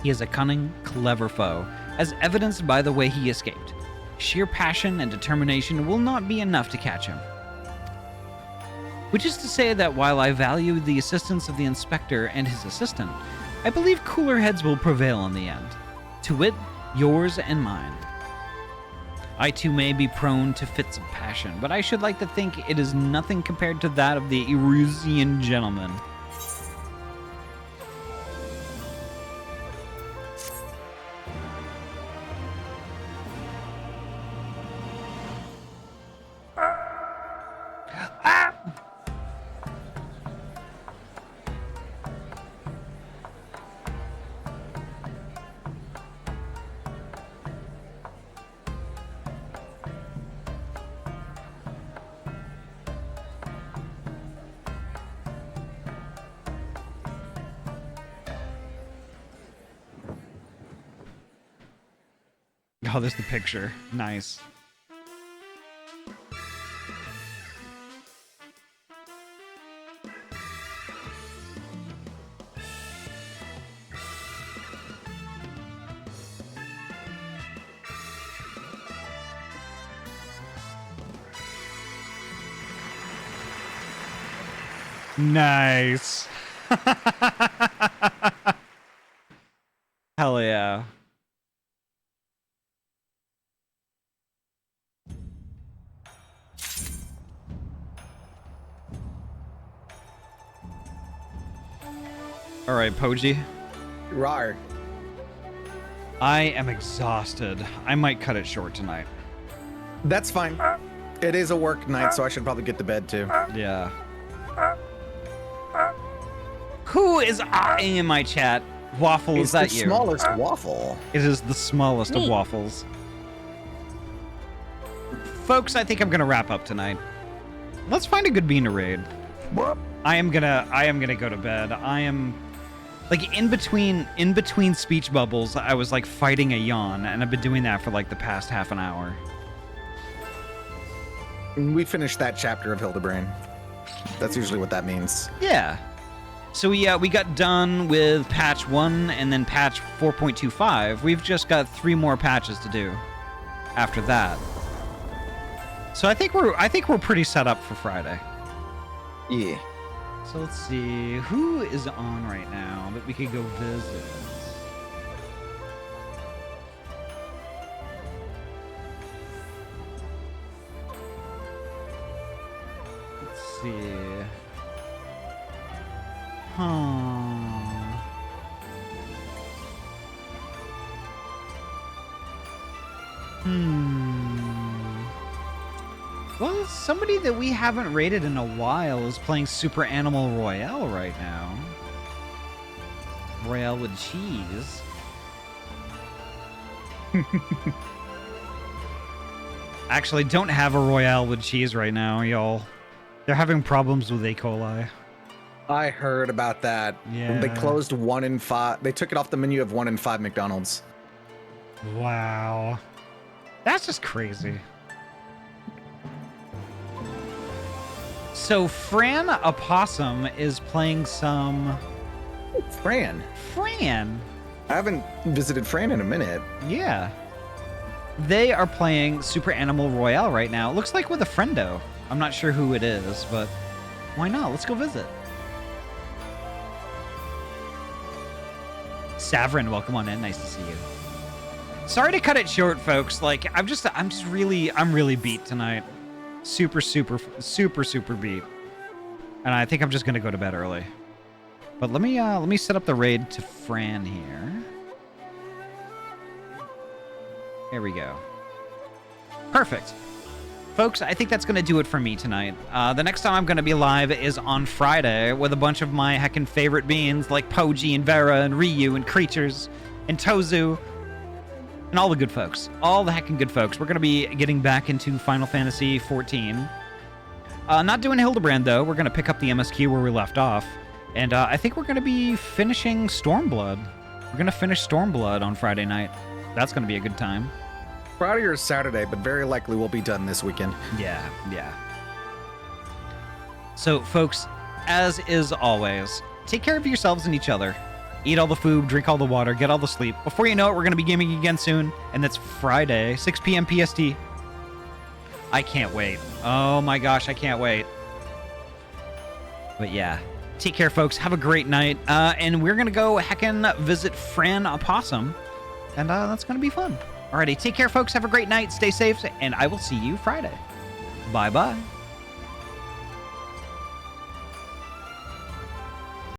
[SPEAKER 1] He is a cunning, clever foe, as evidenced by the way he escaped. Sheer passion and determination will not be enough to catch him. Which is to say that while I value the assistance of the inspector and his assistant, I believe cooler heads will prevail in the end. To wit, yours and mine. I too may be prone to fits of passion, but I should like to think it is nothing compared to that of the Erusian gentleman. Oh, there's the picture. Nice. Nice. Hell yeah. All right, Poji.
[SPEAKER 2] Rar.
[SPEAKER 1] I am exhausted. I might cut it short tonight.
[SPEAKER 2] That's fine. It is a work night, so I should probably get to bed too.
[SPEAKER 1] Yeah. Who is eyeing in my chat? Waffle, is that
[SPEAKER 2] the
[SPEAKER 1] you?
[SPEAKER 2] smallest waffle.
[SPEAKER 1] It is the smallest of
[SPEAKER 5] Me.
[SPEAKER 1] waffles. Folks, I think I'm gonna wrap up tonight. Let's find a good bean to raid. I am gonna go to bed. I am like in between speech bubbles, I was like fighting a yawn, and I've been doing that for like the past half an hour.
[SPEAKER 2] We finished that chapter of Hildebrand. That's usually what that means.
[SPEAKER 1] Yeah. So we got done with patch 1 and then patch 4.25. We've just got 3 more patches to do after that. So I think we're pretty set up for Friday.
[SPEAKER 2] Yeah.
[SPEAKER 1] So let's see who is on right now that we could go visit. Let's see. Well, somebody that we haven't rated in a while is playing Super Animal Royale right now. Royale with cheese. Actually, don't have a Royale with cheese right now, y'all. They're having problems with E. coli.
[SPEAKER 2] I heard about that.
[SPEAKER 1] Yeah.
[SPEAKER 2] They closed 1 in 5. They took it off the menu of 1 in 5 McDonald's.
[SPEAKER 1] Wow. That's just crazy. So Fran Opossum is playing some...
[SPEAKER 2] Fran.
[SPEAKER 1] Fran?
[SPEAKER 2] I haven't visited Fran in a minute.
[SPEAKER 1] Yeah. They are playing Super Animal Royale right now. It looks like with a friendo. I'm not sure who it is, but why not? Let's go visit. Savrin, welcome on in. Nice to see you. Sorry to cut it short, folks. Like, I'm really beat tonight. super, super, super, super beat. And I think I'm just gonna go to bed early. But let me set up the raid to Fran here. Here we go. Perfect. Folks, I think that's going to do it for me tonight. The next time I'm going to be live is on Friday with a bunch of my heckin' favorite beings like Poji and Vera and Ryu and Creatures and Tozu and all the good folks. All the heckin' good folks. We're going to be getting back into Final Fantasy XIV. Not doing Hildebrand, though. We're going to pick up the MSQ where we left off. And I think we're going to be finishing Stormblood. We're going to finish Stormblood on Friday night. That's going to be a good time.
[SPEAKER 2] Friday or Saturday, but very likely we'll be done this weekend.
[SPEAKER 1] Yeah. So, folks, as is always, take care of yourselves and each other. Eat all the food, drink all the water, get all the sleep. Before you know it, we're going to be gaming again soon, and that's Friday, 6 p.m. PST. I can't wait. Oh my gosh, I can't wait. But yeah, take care, folks. Have a great night. And we're going to go heckin' visit Fran Opossum, and that's going to be fun. Alrighty, take care, folks. Have a great night. Stay safe, and I will see you Friday. Bye-bye.